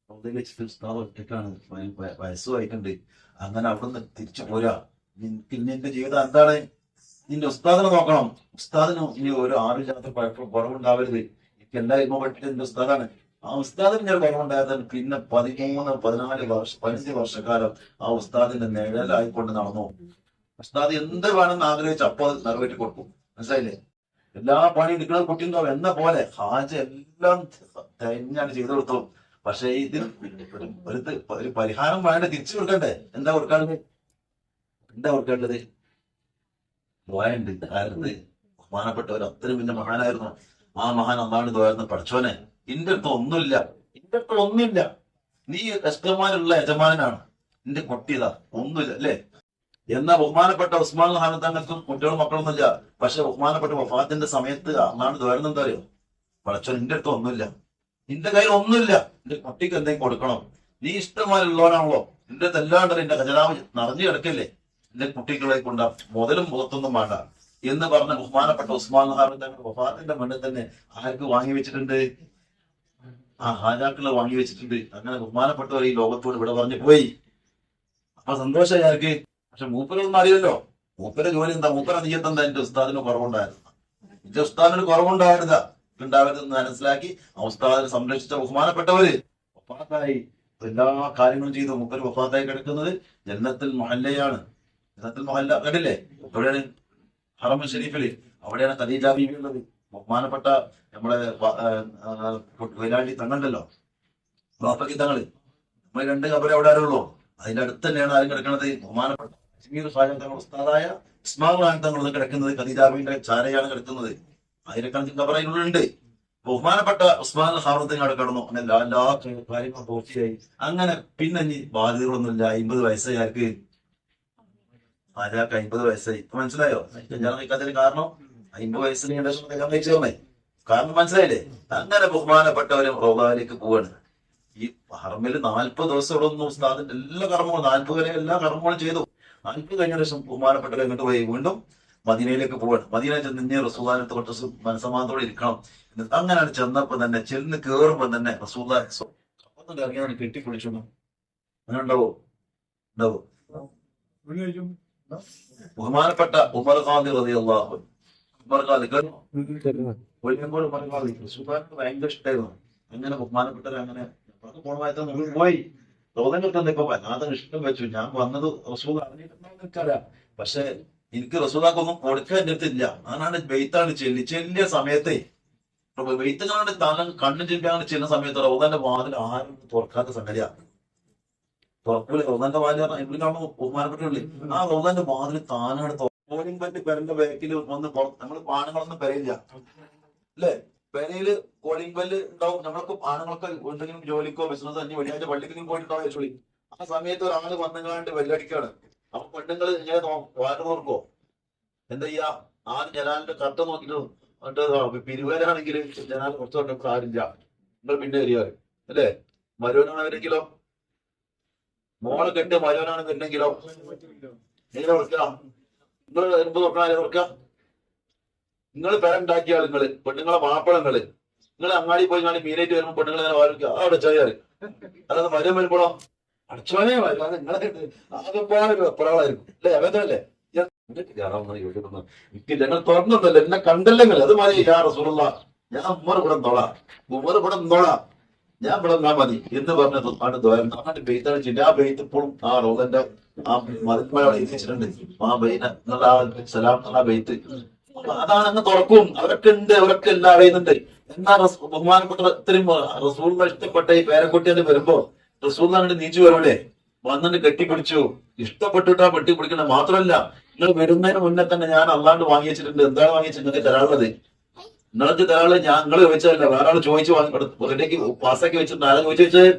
വെച്ചിട്ട് ഉസ്താദ് ഒറ്റക്കാണ്, വയസ്സുമായിട്ടുണ്ട്. അങ്ങനെ അവിടുന്ന് തിരിച്ചു പോരാ. നിന്റെ ജീവിതം എന്താണ്? നിന്റെ ഉസ്താദിനെ നോക്കണം. ഉസ്താദിന് ഇനി ഒരു ആറില്ലാത്ത കുറവുണ്ടാവരുത്. എനിക്ക് എല്ലാ ഇൽമ പഠിപ്പിച്ചത് എന്റെ ഉസ്താദാണ്. ആ ഉസ്താദിന് ഞാൻ കുറവുണ്ടായതാണ്. പിന്നെ 15 വർഷക്കാലം ആ ഉസ്താദിന്റെ നിഴലായിക്കൊണ്ട് നടന്നു. ഉസ്താദ് എന്ത് വേണമെന്ന് ആഗ്രഹിച്ച് അപ്പൊ അത് നിറവേറ്റി കൊടുക്കും. മനസ്സിലായില്ലേ? എല്ലാ പണിയും എടുക്കുന്നത് കുട്ടിയുണ്ടാവും എന്ന പോലെ ഹാജ എല്ലാം തന്നെയാണ് ചെയ്തു കൊടുത്തു. പക്ഷെ ഇതിൽ ഒരു പരിഹാരം വേണ്ട, തിരിച്ചു കൊടുക്കണ്ടേ? എന്താ കൊടുക്കേണ്ടത്? ദ്വായുണ്ട്. ആയിരുന്നു ബഹുമാനപ്പെട്ടവർ, അത്രയും വലിയ മഹാനായിരുന്നു. ആ മഹാൻ അന്നാണ് ദ്വാരുന്നത്, പഠിച്ചോനെ എന്റെ അടുത്ത് ഒന്നുമില്ല, നീ കഷ്ടമാനുള്ള യജമാനാണ്, നിന്റെ കുട്ടിയതാ ഒന്നുമില്ല അല്ലേ? എന്നാ ബഹുമാനപ്പെട്ട ഉസ്മാൻ ഖാൻ തങ്ങൾക്കും കുട്ടികളും മക്കളൊന്നുമില്ല. പക്ഷെ ബഹുമാനപ്പെട്ട വഫാത്തിന്റെ സമയത്ത് അന്നാണ് ദ്വാരുന്നത്. എന്താ അറിയോ? പഠിച്ചോൻ എന്റെ അടുത്ത് ഒന്നുമില്ല, നിന്റെ കയ്യിൽ ഒന്നുമില്ല, എന്റെ കുട്ടിക്ക് എന്തെങ്കിലും കൊടുക്കണം, നീ ഇഷ്ടമായുള്ളവനാണല്ലോ, എന്റെ തെല്ലാണ്ട് എന്റെ ഖജനാവ് നിറഞ്ഞു കിടക്കല്ലേ, എന്റെ കുട്ടികളെ കൊണ്ട മുതലും മുഖത്തൊന്നും വേണ്ട എന്ന് പറഞ്ഞ ബഹുമാനപ്പെട്ട ഉസ്മാൻ ഖാൻ തങ്ങൾ വഫാത്തിന്റെ മുന്നിൽ തന്നെ ആർക്ക് വാങ്ങി വെച്ചിട്ടുണ്ട്? ആ ഹാജാക്കളെ വാങ്ങി വെച്ചിട്ടുണ്ട്. അങ്ങനെ ബഹുമാനപ്പെട്ടവർ ഈ ലോകത്തോട് ഇവിടെ പറഞ്ഞു പോയി. അപ്പൊ സന്തോഷമായി ആർക്ക്? പക്ഷെ മൂപ്പരൊന്നും അറിയില്ലല്ലോ. മൂപ്പര ജോലി എന്താ? മൂപ്പര നീയത്തെന്താ? എന്റെ ഉസ്താദിന് കുറവുണ്ടായിരുന്നു, എന്റെ ഉസ്താദിന് ഉണ്ടാവരുതെന്ന് മനസ്സിലാക്കി ആ ഉസ്താദിനെ സംരക്ഷിച്ച ബഹുമാനപ്പെട്ടവര് വഫാത്തായി. എല്ലാ കാര്യങ്ങളും ചെയ്തു. മൂപ്പര് വഫാത്തായി കിടക്കുന്നത് ജന്നത്തുൽ മുഹല്ലയാണ്. ജന്നത്തുൽ മുഹല്ല കണ്ടില്ലേ? എവിടെയാണ്? ഹറം ഷരീഫില്. അവിടെയാണ് ഖദീജ ബീവി ഉള്ളത്. ബഹുമാനപ്പെട്ട നമ്മളെ വൈലാണ്ടി തങ്ങളുണ്ടല്ലോ, ബാപ്പക്കി തങ്ങള്. നമ്മൾ 2 കബറ് അവിടെ ആരുള്ളൂ. അതിന്റെ അടുത്ത് തന്നെയാണ് ആരും കിടക്കുന്നത്? ബഹുമാനപ്പെട്ട അജ്മീർ ഖാജ തങ്ങൾ ഉസ്താദായ ഉസ്മാൻ ഖാൻ തങ്ങൾ കിടക്കുന്നത് ഖദീജാബിന്റെ ചാരയാണ് കിടക്കുന്നത്. 1000കണക്കിന് കബർ അതിനുള്ളിലുണ്ട്. ബഹുമാനപ്പെട്ട ഉസ്മാൻ ഖാൻ തങ്ങൾ അവിടെ കിടന്നു. അങ്ങനെ എല്ലാ കാര്യങ്ങളും പൂർത്തിയായി. അങ്ങനെ പിന്നെ ബാധ്യതകളൊന്നുമില്ല. 50 വയസ്സായി ആർക്ക്? ആരാക്ക് 50 വയസ്സായി. മനസ്സിലായോ? കല്യാണം കഴിക്കാത്തതിന് കാരണം 50 വയസ്സിന് ശേഷം കല്യാണം കഴിച്ചേർന്നേ. കാരണം മനസ്സിലായില്ലേ? അങ്ങനെ ബഹുമാനപ്പെട്ടവരും റൗളയിലേക്ക് പോവാണ്. ഈ ഹറമിൽ 40 ദിവസം ഇവിടെ ഒന്നും ഉസ്താദിന്റെ എല്ലാ കർമ്മങ്ങളും 40 വരെ എല്ലാ കർമ്മങ്ങളും ചെയ്തു. 40 കഴിഞ്ഞ ശേഷം ബഹുമാനപ്പെട്ടവരെ എങ്ങോട്ട് പോയി? വീണ്ടും മദീനയിലേക്ക് പോവാണ്. മദീന ചെന്ന് റസൂലുള്ളാഹിന്റെ കുറച്ച് മനസ്സമാനത്തോടെ ഇരിക്കണം. അങ്ങനെയാണ് ചെന്നപ്പോ തന്നെ ചെന്ന് കേറുമ്പോ തന്നെ റസൂലുള്ളാഹി ഇറങ്ങിയാണ് കെട്ടിപ്പിടിച്ചു. അങ്ങനെ ഉണ്ടാവോ? ബഹുമാനപ്പെട്ട ഉമർ ഖാദി റളിയല്ലാഹു അൻഹു. ഉമർ ഖാദി ഒരിക്കലും ഉമർ ഖാദി സുബാനക്ക് ഭയങ്കര ഇഷ്ടമായിരുന്നു. അങ്ങനെ ബഹുമാനപ്പെട്ടവർ അങ്ങനെ പോണമായിട്ട് നമ്മൾ പോയി റോദങ്ങൾക്ക് ഇപ്പൊ വല്ലാതെ ഇഷ്ടം വെച്ചു. ഞാൻ വന്നത് റസൂൽ അറിഞ്ഞിട്ടുണ്ടോ എനിക്കറിയാം, പക്ഷെ എനിക്ക് റസൂലാക്കൊന്നും കൊടുക്കാൻ എൻ്റെ അടുത്തില്ല. അതാണ് ബെയ്ത്താണ് ചെല്ലിയ സമയത്തെ വെയ്ത്തുകളാണ് തല കണ്ണു ചെല്ലിയാണ് ചെല്ലുന്ന സമയത്ത് റൗദാന്റെ വാതിൽ ആരും തുറക്കാത്ത സംഗതിയാ. തുറക്കൂല റൗദാന്റെ വാതിൽ എവിടെയാണോ ബഹുമാനപ്പെട്ടില്ലേ ആ റൗദാന്റെ വാതിൽ താനാണ് പോളിംഗ് ബെല്ല് പെരന്റെ ബാക്കിൽ വന്ന് നമ്മള് ആണുങ്ങളൊന്നും പെരയില്ല അല്ലേ? പെരയില് കോളിംഗ് ബെല്ല് ഉണ്ടാവും. നമ്മളൊക്കെ ആണുങ്ങളൊക്കെ എന്തെങ്കിലും ജോലിക്കോ ബിസിനസ് തന്നെ വെള്ളിയാഴ്ച പള്ളിക്കെങ്കിലും പോയിട്ടുണ്ടാവും ആക്ച്വലി. ആ സമയത്ത് ഒരാള് വന്നുകാണ്ട് വെല്ലടിക്കാണ്. അപ്പൊ പെണ്ണുങ്ങൾ ഇങ്ങനെ വാട്ട് നോക്കോ എന്താ ചെയ്യാ? ആദ്യം ജനാലിന്റെ കട്ട നോക്കിട്ട് പിരിവേലാണെങ്കിൽ ജനാൽ കുറച്ച് തൊട്ടപ്പോൾ ആരില്ല, നിങ്ങൾ പിന്നെ വരികയാണ് അല്ലേ? മരുവനാണെങ്കിലോ മോളെ കെട്ട് മരുവനാണെന്നുണ്ടെങ്കിലോ എങ്ങനെ ഓർക്കാം? നിങ്ങൾ വരുമ്പോ നോക്കാൻ ഓർക്കാം. നിങ്ങൾ പെരണ്ടാക്കിയ ആളുകള് പെണ്ണുങ്ങളെ മാപ്പിളങ്ങള് നിങ്ങൾ അങ്ങാടി പോയി കാണി മീനായിട്ട് വരുമ്പോ പെണ്ണുങ്ങൾ ഇങ്ങനെ വാരിക്കുക അവിടെ ചെയ്യാറ്. അല്ലാതെ മരുവൻ വരുമ്പോഴോ അടച്ചോനെ വരാതെ നിങ്ങളെ ആകെപ്പാട് വെപ്പറാളായിരിക്കും അല്ലേ? അവതല്ലേ ഞങ്ങൾ തുറന്നതല്ല എന്നെ കണ്ടല്ലെങ്കിൽ അത് മതി. യാ റസൂലുള്ളാ ഞാൻ ഉമ്മർ ഇവിടെ നോളാം, ഉമ്മർ ഇവിടെ നോളാം, ഞാൻ ഇവിടെ നിന്നാ മതി എന്ന് പറഞ്ഞ ബെയ്ത്തടിച്ചിട്ട് ആ ബെയ്ത്ത് ഇപ്പോഴും ആ റോദന്റെ ആ മതിന്മഴ എഴുതിച്ചിട്ടുണ്ട്. ആ ബെയ്ന എന്നുള്ള ആ സലാം എന്നുള്ള ബെയ്ത്ത് അതാണ് അങ്ങ് തുറക്കും. അവരൊക്കെ ഉണ്ട്, അവരൊക്കെ എല്ലാം അറിയുന്നുണ്ട്. എന്നാ ബഹുമാനപ്പെട്ട ഇത്രയും റസൂലിനെ ഇഷ്ടപ്പെട്ട ഈ പേരക്കുട്ടിയെ വരുമ്പോ റസൂലിനെ നീച്ചു വരൂലേ? വന്നിട്ട് കെട്ടിപ്പിടിച്ചു, ഇഷ്ടപ്പെട്ടിട്ടാ കെട്ടിപ്പിടിക്കണം. മാത്രമല്ല നിങ്ങൾ വരുന്നതിന് മുന്നേ തന്നെ ഞാൻ അല്ലാണ്ട് വാങ്ങി വെച്ചിട്ടുണ്ട്. എന്താണ് വാങ്ങി വെച്ചത്? നിങ്ങൾക്ക് തരാനുള്ളത് നിങ്ങൾക്ക് തരാനുള്ളത് നിങ്ങൾ ചോദിച്ചതല്ല, വേറെ ആൾ ചോദിച്ചു വാങ്ങി റെഡിക്ക് പാസ്സാക്കി വെച്ചിട്ടുണ്ട്. ആരാ ചോദിച്ചു വെച്ചത്?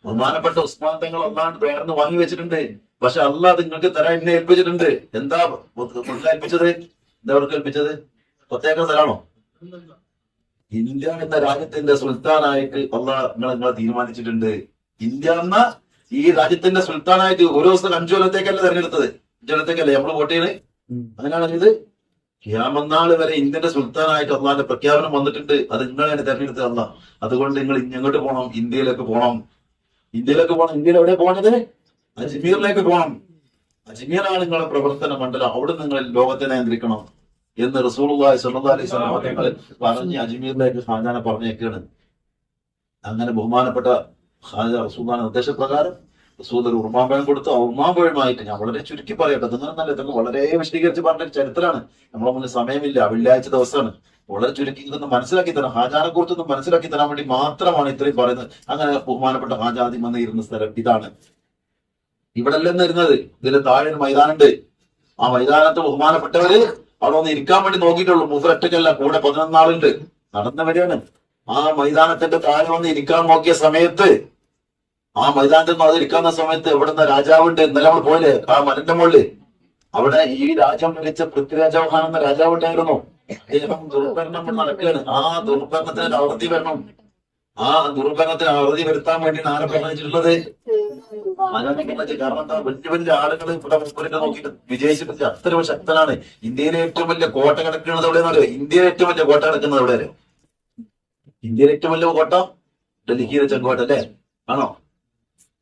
ബഹുമാനപ്പെട്ട ഉസ്മാൻ തങ്ങൾ അല്ലാണ്ട് പേർന്ന് വാങ്ങി വെച്ചിട്ടുണ്ട്. പക്ഷെ അല്ലാതെ നിങ്ങൾക്ക് തരാൻ എന്നെ ഏൽപ്പിച്ചിട്ടുണ്ട്. എന്താ ഏൽപ്പിച്ചത്? എന്താ അവർക്ക് ഏൽപ്പിച്ചത്? പ്രത്യേക സ്ഥലമാണോ? ഇന്ത്യ എന്ന രാജ്യത്തിന്റെ സുൽത്താനായിട്ട് അള്ളാഹ് നിങ്ങളെ തീരുമാനിച്ചിട്ടുണ്ട്. ഇന്ത്യ എന്ന ഈ രാജ്യത്തിന്റെ സുൽത്താനായിട്ട് ഒരു ദിവസം 5 കൊല്ലത്തേക്കല്ല തെരഞ്ഞെടുത്തത്. 5 കൊല്ലത്തേക്കല്ലേ നമ്മൾ വോട്ട് ചെയ്യണേ? അങ്ങനെയാണ് ഇത്. ഖിയാമത്ത് വരെ ഇന്ത്യന്റെ സുൽത്താനായിട്ട് അള്ളാന്റെ പ്രഖ്യാപനം വന്നിട്ടുണ്ട്. അത് നിങ്ങളെ തെരഞ്ഞെടുത്തത് അള്ളാഹ്. അതുകൊണ്ട് നിങ്ങൾ ഇങ്ങോട്ട് പോകണം, ഇന്ത്യയിലേക്ക് പോകണം. ഇന്ത്യയിലേക്ക് പോകണം. ഇന്ത്യയിൽ എവിടെ പോകണത്? അജ്മീറിലേക്ക് പോകണം. അജ്മീറാണ് നിങ്ങളെ പ്രവർത്തന മണ്ഡലം. അവിടെ നിങ്ങൾ ലോകത്തെ നിയന്ത്രിക്കണം എന്ന് റസൂലുള്ളാഹി സ്വല്ലല്ലാഹു അലൈഹി വസല്ലം തങ്ങൾ പറഞ്ഞ് അജ്മീറിലേക്ക് ഖാജാനെ പറഞ്ഞേക്കാണ്. അങ്ങനെ ബഹുമാനപ്പെട്ട ഖാജ റസൂലുള്ളാഹിന്റെ നിർദ്ദേശപ്രകാരം റസൂൽ ഒരു ഉറുമാമ്പഴം കൊടുത്തു. ആ ഉറുമാമ്പഴമായിട്ട് ഞാൻ വളരെ ചുരുക്കി പറയട്ടെ, ഇതൊന്നും ഇതൊക്കെ വളരെ വിശദീകരിച്ച് പറഞ്ഞ ചരിത്രമാണ്. നമ്മളെ മുന്നിൽ സമയമില്ല, വെള്ളിയാഴ്ച ദിവസമാണ്. വളരെ ചുരുക്കി ഇതൊന്ന് മനസ്സിലാക്കി തരാം, ഹാജാനെ കുറിച്ചൊന്ന് മനസ്സിലാക്കി തരാൻ വേണ്ടി മാത്രമാണ് ഇത്രയും പറയുന്നത്. അങ്ങനെ ബഹുമാനപ്പെട്ട ഹാജാദി വന്ന് ഇരുന്ന സ്ഥലം ഇതാണ്. ഇവിടെ അല്ലെന്ന് ഇരുന്നത്, ഇതിന് താഴെ ഒരു മൈതാനുണ്ട്. ആ മൈതാനത്ത് ബഹുമാനപ്പെട്ടവര് അവിടെ ഒന്ന് ഇരിക്കാൻ വേണ്ടി നോക്കിയിട്ടുള്ളൂ. മൂപ്പരൊറ്റയ്ക്കല്ല, കൂടെ 11 ആളുണ്ട്. നടന്നു വരികയാണ്. ആ മൈതാനത്തിന്റെ താഴെ വന്ന് ഇരിക്കാൻ നോക്കിയ സമയത്ത് ആ മൈതാനത്തിൽ നിന്ന് അത് ഇരിക്കുന്ന സമയത്ത് ഇവിടുന്ന് രാജാവുണ്ട്. ഇന്നലെ നമ്മൾ പോയില്ലേ ആ മലന്റെ മുകളിൽ? അവിടെ ഈ രാജ്യം ഭരിച്ച പൃഥ്വിരാജ് ചൗഹാൻ എന്ന രാജാവുണ്ടായിരുന്നു. അദ്ദേഹം ദുർഭരണം നടക്കുകയാണ്. ആ ദുർഭരണത്തിന് അവധി വരണം. ആ ദുർഭരണത്തിന് അവധി വരുത്താൻ വേണ്ടി ആരെ പറഞ്ഞിട്ടുള്ളത്? കാരണം എന്താ? വലിയ വലിയ ആളുകൾ ഇവിടെ മുമ്പിൽ നോക്കിയിട്ട് വിജയിച്ചിട്ട് അത്ര ശക്തനാണ്. ഇന്ത്യയിലെ ഏറ്റവും വലിയ കോട്ട കിടക്കുന്നത് എവിടെയെന്ന് അറിയോ? ഇന്ത്യയിലെ ഏറ്റവും വലിയ കോട്ട കിടക്കുന്നത് എവിടെ? ഇന്ത്യയിലെ ഏറ്റവും വലിയ കോട്ട ഡൽഹിയിലെ ചെങ്കോട്ട അല്ലേ? ആണോ?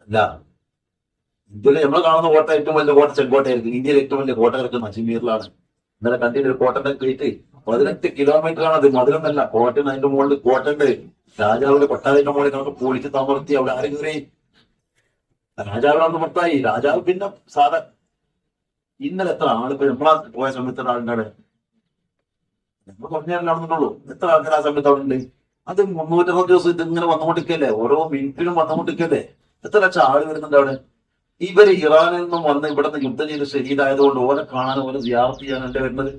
അല്ല, ഇന്ത്യയിലെ നമ്മൾ കാണുന്ന കോട്ട ഏറ്റവും വലിയ കോട്ട ചെങ്കോട്ടയായിരിക്കും. ഇന്ത്യയിലെ ഏറ്റവും വലിയ കോട്ട കിടക്കുന്ന അജ്മീറിലാണ്. ഇന്നലെ കണ്ടിട്ട് ഒരു കോട്ടന്റെ കയറ്റി 18 കിലോമീറ്റർ ആണ് അത്. മധുരമല്ല, കോട്ടന് അതിന്റെ മുകളിൽ കോട്ടണ്ട്. രാജാവിന്റെ കൊട്ടാരത്തിന്റെ മുകളിൽ നമുക്ക് പൊളിച്ച് തമർത്തി അവിടെ ആരും കയറി രാജാവിനൊന്ന് മൊത്തമായി. രാജാവ് പിന്നെ സാധാ ഇന്നലെ എത്ര ആളിപ്പോ നമ്മളാ പോയ സമയത്ത് ആളുണ്ടാണ് നമ്മൾ പറഞ്ഞാലേ നടന്നിട്ടുള്ളൂ. എത്ര ആൾക്കാർ ആ സമയത്ത് അവിടെ ഉണ്ട്? അത് 360 ദിവസം ഇതിങ്ങനെ വന്നുകൊണ്ടിരിക്കല്ലേ, ഓരോ മിനിറ്റിലും വന്നുകൊണ്ടിരിക്കല്ലേ. എത്ര ലക്ഷം ആള് വരുന്നുണ്ട് അവിടെ. ഇവര് ഇറാനിൽ നിന്നും വന്ന് ഇവിടെ നിന്ന് യുദ്ധം ചെയ്ത് ഷഹീദായതുകൊണ്ട് ഓരെ കാണാൻ ഓരോ സിയാറത്ത് ചെയ്യാനല്ലേ വരുന്നത്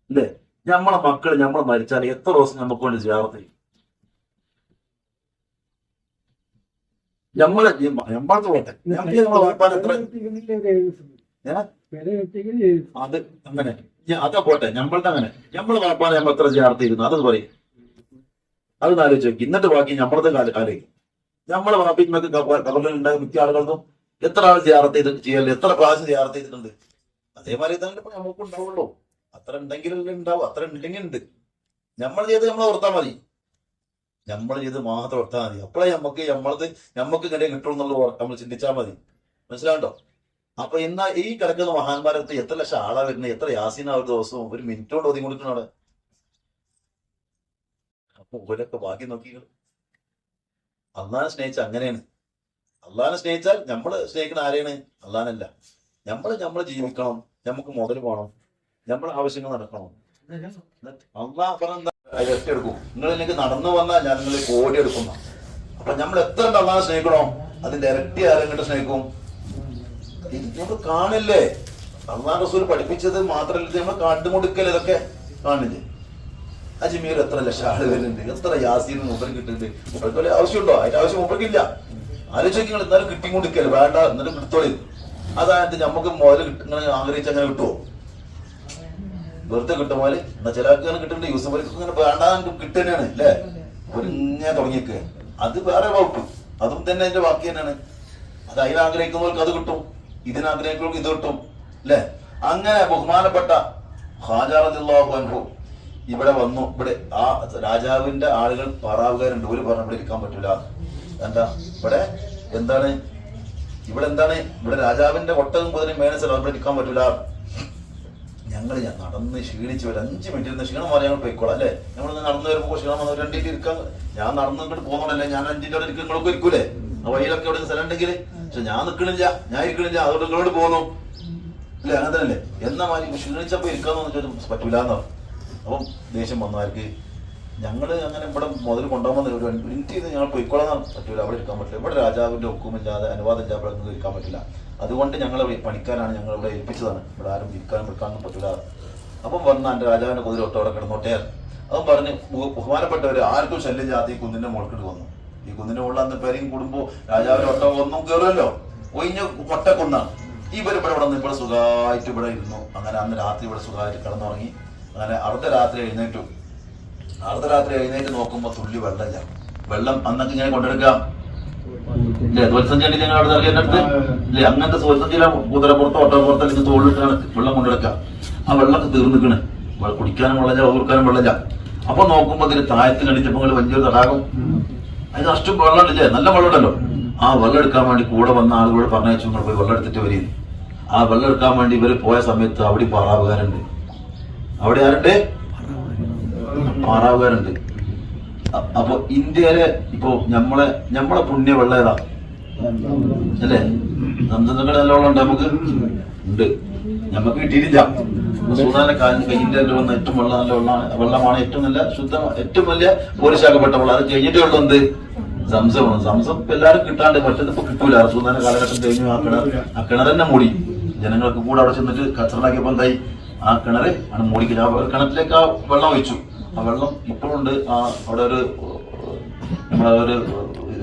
അല്ലേ? നമ്മളെ മക്കള് നമ്മൾ മരിച്ചാൽ എത്ര ദിവസം നമുക്ക് വേണ്ടി സിയാറത്ത് ചെയ്യും? നമ്മളത് പോട്ടെ, അത് അങ്ങനെ അതാ പോട്ടെ. നമ്മളുടെ അങ്ങനെ നമ്മളെ വാപ്പാനെ നമ്മൾ എത്ര സിയാറത്ത് ചെയ്യുന്നു അത് പറയും. അത് ആലോചിച്ച് നോക്കി. എന്നിട്ട് ബാക്കി നമ്മളത് ആലോചിക്കും. നമ്മളെ വാപ്പിക്ക് കബറിലുണ്ടായ മിക്ക ആളുകൾക്കും എത്ര ആൾ സിയാറത്ത് ചെയ്ത് ചെയ്യല്ലേ, എത്ര പ്രാവശ്യം സിയാറത്ത് ചെയ്തിട്ടുണ്ട്. അതേമാതിരി തന്നെ ഇപ്പൊ നമുക്ക് ഉണ്ടാവുള്ളൂ. അത്ര ഉണ്ടെങ്കിലല്ലേ ഉണ്ടാവും. അത്ര ഉണ്ടെങ്കിൽ ഉണ്ട്. നമ്മൾ ചെയ്ത് നമ്മൾ ഓർത്താൽ മതി. നമ്മൾ ചെയ്ത് മാത്രം ഓർത്താൽ മതി. അപ്പോഴേ നമുക്ക് ഇങ്ങനെ കിട്ടും എന്നുള്ളത് നമ്മൾ ചിന്തിച്ചാൽ മതി. മനസ്സിലാണ്ടോ? അപ്പൊ എന്നാ ഈ കിടക്കുന്ന മഹാന്മാരത്ത് എത്ര ലക്ഷം ആളാ വരുന്നത്, എത്ര യാസീന ഒരു ദിവസവും ഒരു മിനിറ്റ് കൊണ്ട് ഒതുങ്ങി കൊടുക്കണം അവിടെ. അപ്പൊ ഓരൊക്കെ ബാക്കി നോക്കികൾ അള്ളാനെ സ്നേഹിച്ച അങ്ങനെയാണ്. അള്ളാനെ സ്നേഹിച്ചാൽ നമ്മള് സ്നേഹിക്കുന്ന ആരെയാണ്? അള്ളാനല്ല. നമ്മള് ജീവിക്കണം, നമുക്ക് മുതൽ പോകണം, നമ്മളെ ആവശ്യങ്ങൾ നടക്കണം. അള്ളാഹ് പറഞ്ഞ ഇരട്ടി എടുക്കും. നിങ്ങൾ എനിക്ക് നടന്നു വന്നാൽ ഞാൻ നിങ്ങൾ കോടി എടുക്കുന്ന. അപ്പൊ നമ്മൾ എത്ര അള്ളാഹെ സ്നേഹിക്കണോ അതിന്റെ ഇരട്ടി ആരെങ്കിലും സ്നേഹിക്കും. നമുക്ക് കാണില്ലേ അള്ളാഹ് റസൂൽ പഠിപ്പിച്ചത് മാത്രമല്ല, നമ്മൾ കാട്ടുകൊടുക്കൽ ഇതൊക്കെ കാണില്ലേ. അജ്മീർ എത്ര ലക്ഷം ആള് വരുന്നുണ്ട്, എത്ര യാസീൻ മൂപ്പർ കിട്ടുന്നുണ്ട്. മൂപ്പർക്ക് വലിയ ആവശ്യമുണ്ടോ? അതിന്റെ ആവശ്യം മൂപ്പർക്കില്ല. ആലോചിക്കുക എന്നാലും കിട്ടിക്കൊടുക്കല് വേണ്ട, എന്നിട്ട് കിട്ടോളി. അതായത് നമുക്ക് മുതൽ ഇങ്ങനെ ആഗ്രഹിച്ച് അങ്ങനെ കിട്ടുമോ? വെറുതെ കിട്ടും പോലെ എന്നാ ചില ആൾക്കാർ കിട്ടുന്നുണ്ട്. യൂസഫ് അലിക്ക് ഇങ്ങനെ വേണ്ട കിട്ടുന്നതാണ് അല്ലേ, ഒരു ഇങ്ങനെ തുടങ്ങിയേക്ക്. അത് വേറെ വകുപ്പ്, അതും തന്നെ അതിന്റെ ബാക്കി തന്നെയാണ്. അത് അതിനാഗ്രഹിക്കുന്നവർക്ക് അത് കിട്ടും, ഇതിനാഗ്രഹിക്കുന്നവർക്ക് ഇത് കിട്ടും അല്ലെ. അങ്ങനെ ബഹുമാനപ്പെട്ട ഖാജ റളിയല്ലാഹു അൻഹു ഇവിടെ വന്നു. ഇവിടെ ആ രാജാവിന്റെ ആളുകൾ പാറാവുകാരുണ്ട്. ഒരു പറഞ്ഞ ഇവിടെ ഇരിക്കാൻ പറ്റൂല. എന്താ ഇവിടെ എന്താണ്, ഇവിടെ രാജാവിന്റെ ഒട്ടകം കുതിരയും മേനസല്ല, ഇവിടെ ഇരിക്കാൻ പറ്റൂല. ഞാൻ നടന്ന് ക്ഷീണിച്ച് ഒരു 5 മിനിറ്റ് ഇരുന്ന് ക്ഷീണം മാറി ഞങ്ങൾ പോയിക്കോളാം അല്ലെ. നമ്മൾ നടന്നു വരുമ്പോൾ ക്ഷീണം വന്നു 2 മിനിറ്റ് ഇരിക്കാൻ. ഞാൻ നടന്നു ഇങ്ങോട്ട് പോകുന്നുണ്ടല്ലേ, ഞാൻ 5 മിനിറ്റ് അവിടെ ഇരിക്കും, നിങ്ങളൊക്കെ ഇരിക്കൂലേ ആ വഴിയിലൊക്കെ എവിടെ സ്ഥലം ഉണ്ടെങ്കിൽ. പക്ഷെ ഞാൻ ഇരിക്കണില്ല, അതുകൊണ്ട് നിങ്ങളോട് പോകുന്നു അല്ലെ. അങ്ങനെ തന്നെയല്ലേ. എന്നാ മാറി ക്ഷീണിച്ചപ്പോ ഇരിക്കാന്ന് ചോദിച്ചാൽ പറ്റൂലെന്നോ. അപ്പം ദേഷ്യം വന്നവർക്ക് ഞങ്ങള് അങ്ങനെ ഇവിടെ മുതൽ കൊണ്ടുപോകുന്ന ഒരു മിനിറ്റ് ചെയ്ത് ഞങ്ങൾ പോയിക്കോളാൻ പറ്റൂല, അവിടെ ഇരിക്കാൻ പറ്റില്ല. ഇവിടെ രാജാവിന്റെ ഒക്കുമില്ലാതെ അനുവാദം ഇല്ലാതെ ഇരിക്കാൻ പറ്റില്ല. അതുകൊണ്ട് ഞങ്ങൾ പണിക്കാരാണ്, ഞങ്ങൾ ഇവിടെ ഏൽപ്പിച്ചതാണ്. ഇവിടെ ആരും ഇരിക്കാനും എടുക്കാനും പറ്റൂല. അപ്പം വന്ന എന്റെ രാജാവിന്റെ കുതിര ഒട്ടം അവിടെ കിടന്നോട്ടേ. അതും പറഞ്ഞ് ബഹുമാനപ്പെട്ടവര് ആർക്കും ശല്യം ചെയ്യാതെ ഈ കുന്നിന്റെ മുളക്കിട്ട് വന്നു. ഈ കുന്നിന്റെ മുകളിൽ അന്ന് പേരെയും കൂടുമ്പോ രാജാവിന്റെ ഒട്ടം ഒന്നും കയറുമല്ലോ, ഒഴിഞ്ഞ ഒട്ടക്കൊന്നാണ്. ഇവിടെ ഇവിടെ സുഖമായിട്ട് ഇവിടെ ഇരുന്നു. അങ്ങനെ അന്ന് രാത്രി ഇവിടെ സുഖമായിട്ട് കിടന്നുറങ്ങി. അങ്ങനെ അർദ്ധരാത്രി എഴുന്നേറ്റ് നോക്കുമ്പോ തുള്ളി വെള്ളമില്ല. വെള്ളം അന്നൊക്കെ ഞാൻ കൊണ്ടെടുക്കാം ഇല്ലേ, തോൽസഞ്ചി ഞങ്ങൾ അവിടെ ഇറങ്ങിയ അടുത്ത് ഇല്ലേ, അങ്ങനത്തെ തോൽസഞ്ചിയിലെ കുതിരപ്പുറത്തോ ഒട്ടപ്പുറത്തോ അല്ലെങ്കിൽ തോളിലിട്ടാണ് വെള്ളം കൊണ്ടെടുക്കാം. ആ വെള്ളമൊക്കെ തീർന്നിക്കണ്, കുടിക്കാനും വെള്ളമില്ല, ഓർക്കാനും വെള്ളമില്ല. അപ്പൊ നോക്കുമ്പോ അതിന് താഴത്തിനടിച്ചപ്പോ വലിയൊരു തടാകം, അതിന് അഷ്ടം വെള്ളം ഇല്ലേ, നല്ല വെള്ളം ഉണ്ടല്ലോ. ആ വെള്ളം എടുക്കാൻ വേണ്ടി കൂടെ വന്ന ആളുകളോട് പറഞ്ഞയച്ചു, നിങ്ങൾ പോയി വെള്ളം എടുത്തിട്ട് വരും. ആ വെള്ളം എടുക്കാൻ വേണ്ടി ഇവര് പോയ സമയത്ത് അവിടെ പാറാവുകാരുണ്ട്. അവിടെ ആരുണ്ട്? പാറാവുകാരുണ്ട്. അപ്പൊ ഇന്ത്യയിലെ ഇപ്പൊ നമ്മളെ പുണ്യ വെള്ളം ഏതാ അല്ലേ? സംസ്ഥാനങ്ങൾ നല്ല വെള്ളം ഉണ്ട്, നമുക്ക് ഉണ്ട്, നമുക്ക് കിട്ടിയിട്ടില്ല. സൂദാന്റെ കാലിന് കയ്യിന്റെ വന്ന ഏറ്റവും വെള്ളം നല്ല വെള്ളമാണ്, ഏറ്റവും നല്ല ശുദ്ധം, ഏറ്റവും വലിയ പോലീശാക്കപ്പെട്ട വെള്ളം. അത് കഴിഞ്ഞിട്ടേ ഉള്ളൂ എന്ത്? സംസമാണ്. സംസം ഇപ്പൊ എല്ലാവരും കിട്ടാണ്ട്, മറ്റേത് ഇപ്പൊ കിട്ടൂല. സൂദാന്റെ കാലഘട്ടം കഴിഞ്ഞു. ആ കിണർ തന്നെ മൂടി. ജനങ്ങൾക്ക് കൂടെ അവിടെ ചെന്നിട്ട് കച്ചറണ്ടാക്കിയപ്പോ എന്തായി? ആ കിണറ് ആണ് മൂടിക്കുക. ആ കിണറ്റിലേക്ക് ആ വെള്ളം ഒഴിച്ചു. ആ വെള്ളം ഇപ്പോഴും ഉണ്ട്. അവിടെ ഒരു നമ്മളൊരു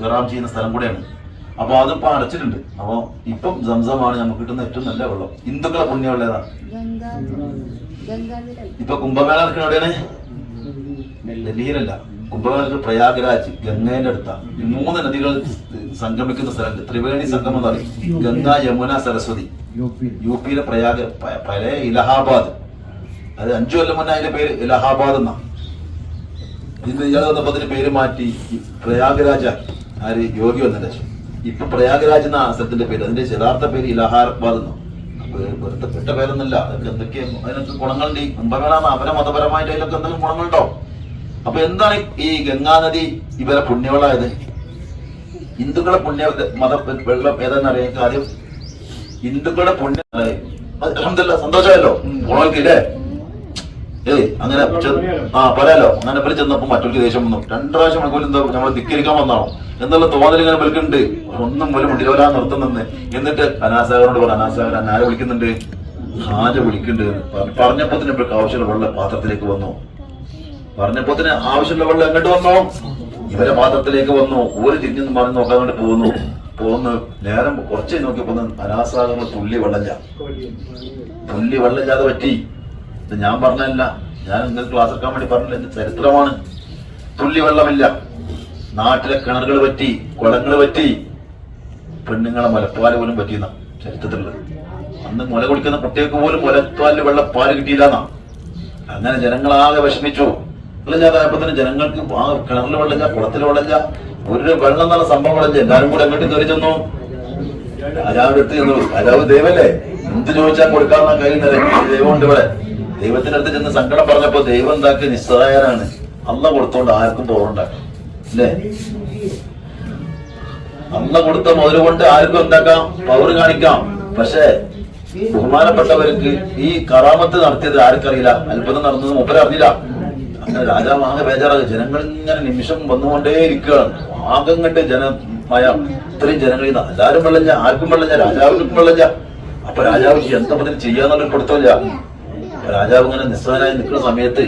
ഇറാം ചെയ്യുന്ന സ്ഥലം കൂടെയാണ്. അപ്പൊ അതിപ്പോ അടച്ചിട്ടുണ്ട്. അപ്പൊ ഇപ്പം സംസമാണ് നമുക്ക് കിട്ടുന്ന ഏറ്റവും നല്ല വെള്ളം. ഹിന്ദുക്കളെ പുണ്യമുള്ള ഏതാണ്? ഇപ്പൊ കുംഭമേള നടക്കുന്ന എവിടെയാണ്? ഡൽഹിയിലല്ല, കുംഭമേള പ്രയാഗ്രാജ്, ഗംഗയുടെ അടുത്താണ്. ഈ 3 നദികൾ സംഗമിക്കുന്ന സ്ഥലം ത്രിവേണി സംഗമം എന്ന് പറയും. ഗംഗ, യമുന, സരസ്വതി. യുപിയിലെ പഴയ ഇലഹാബാദ്. അത് 5 കൊല്ലം മുന്നേ അതിന്റെ പേര് ഇലഹാബാദ് എന്നാ. ഇത് ഇയാൾ വന്നപ്പോ അതിന് പേര് മാറ്റി പ്രയാഗ്രാജ്. ആര്? യോഗി വന്നതിന് ശേഷം ഇപ്പൊ പ്രയാഗ്രാജ് എന്ന സ്ഥലത്തിന്റെ പേര്. അതിന്റെ യഥാർത്ഥ പേര് ഇലഹാബാദ് എന്നാ. വെറുതെപ്പെട്ട പേരൊന്നുമില്ല. അതൊക്കെ എന്തൊക്കെ അതിനൊക്കെ ഗുണങ്ങളുണ്ട്. കുംഭമേള അവരെ മതപരമായിട്ട് അതിലൊക്കെ എന്തെങ്കിലും ഗുണങ്ങളുണ്ടോ? അപ്പൊ എന്താണ് ഈ ഗംഗാനദി ഇവരെ പുണ്യവെള്ളമായത്? ഹിന്ദുക്കളെ പുണ്യ മത വെള്ളം ഏതാണെന്ന് അറിയാൻ കാര്യം ഹിന്ദുക്കളുടെ പുണ്യ അൽഹംദുലില്ലാ സന്തോഷമല്ലോ ഓണക്കില്ലേ. അങ്ങനെ പറയാലോ. അങ്ങനെ ബലി ചെന്നപ്പോ മറ്റൊരു ദേഷ്യം വന്നു. 2 പ്രാവശ്യം എന്താ നമ്മൾ ധിക്കരിക്കാൻ വന്നാണോ എന്നുള്ള തോന്നൽ ഇങ്ങനെ ബലിക്കുണ്ട്. ഒന്നും പോലും മുടിയോലാ നിർത്തുന്നെന്ന്. എന്നിട്ട് അനാസാഗറിനോട് പറഞ്ഞു, അനാസാഗർ ആരെ വിളിക്കുന്നുണ്ട്? ഹാജ വിളിക്കുന്നുണ്ട്. പറഞ്ഞപ്പോത്തിന് ഇവർക്ക് ആവശ്യമുള്ള വെള്ളം പാത്രത്തിലേക്ക് വന്നു. പറഞ്ഞപ്പോത്തിന് ആവശ്യമുള്ള വെള്ളം എങ്ങോട്ട് വന്നോ? ഇവരെ പാത്രത്തിലേക്ക് വന്നു. ഒരു തിരിഞ്ഞെന്ന് പറഞ്ഞ് നോക്കാൻ വേണ്ടി പോകുന്നു. നേരം കുറച്ച് നോക്കിയപ്പോ അനാസാഗറിന് തുള്ളി വെള്ളമില്ലാതെ പറ്റി. ഞാൻ പറഞ്ഞല്ല, ഞാൻ നിങ്ങൾക്ക് ക്ലാസ് എടുക്കാൻ വേണ്ടി പറഞ്ഞില്ല, എന്റെ ചരിത്രമാണ്. തുള്ളി വെള്ളമില്ല. നാട്ടിലെ കിണറുകൾ പറ്റി, കുളങ്ങൾ പറ്റി, പെണ്ണുങ്ങളെ മുലപ്പാല് പോലും പറ്റിയെന്ന ചരിത്രത്തിലുള്ളത്. അന്ന് മുല കുടിക്കുന്ന കുട്ടികൾക്ക് പോലും മുലപ്പാലിൽ വെള്ളപ്പാല് കിട്ടിയില്ലെന്നാ. അങ്ങനെ ജനങ്ങളാകെ വിഷമിച്ചു. വെള്ളമില്ലാതായപ്പോ തന്നെ ജനങ്ങൾക്ക് ആ കിണറിൽ വെള്ളമില്ല, കുളത്തിൽ വെള്ളമില്ല, ഒരു വെള്ളം എന്നുള്ള സംഭവം വെള്ളമില്ല. എല്ലാവരും കൂടെ എങ്ങോട്ട് കയറി ചെന്നു? രാജാവിന്റെ അടുത്ത് ചെന്നു. രാജാവ് ദൈവല്ലേ, എന്ത് ചോദിച്ചാൽ കൊടുക്കാവുന്ന കഴിയുന്നത് ദൈവമുണ്ട് ഇവിടെ. ദൈവത്തിന്റെ അടുത്ത് ചെന്ന് സങ്കടം പറഞ്ഞപ്പോ ദൈവം എന്താക്കി നിസ്സഹായനാണ്. അള്ള കൊടുത്തോണ്ട് ആർക്കും പോറുണ്ടാക്കാം അല്ലേ? അള്ള കൊടുത്ത മുതൽ കൊണ്ട് ആർക്കും എന്താക്കാം, പവർ കാണിക്കാം. പക്ഷേ ബഹുമാനപ്പെട്ടവർക്ക് ഈ കറാമത്ത് നടത്തിയത് ആർക്കറിയില്ല, അത്ഭുതം നടന്നത് മൂപ്പരറിയില്ല. അങ്ങനെ രാജാവ് ആകെ ബേജാറാകും. ജനങ്ങൾ ഇങ്ങനെ നിമിഷം വന്നുകൊണ്ടേ ഇരിക്കുകയാണ്. ആകം കണ്ട് ജനമായ ഇത്രയും ജനങ്ങളിൽ നിന്ന് എല്ലാവരും വെള്ളഞ്ഞ, ആർക്കും വെള്ളഞ്ഞ, രാജാവിനും വെള്ളഞ്ഞ. അപ്പൊ രാജാവ് എന്താ പറ്റി ചെയ്യാന്നുള്ളൊരു കൊടുത്തില്ല. രാജാവ് ഇങ്ങനെ നിസ്സഹനായി നിൽക്കുന്ന സമയത്ത്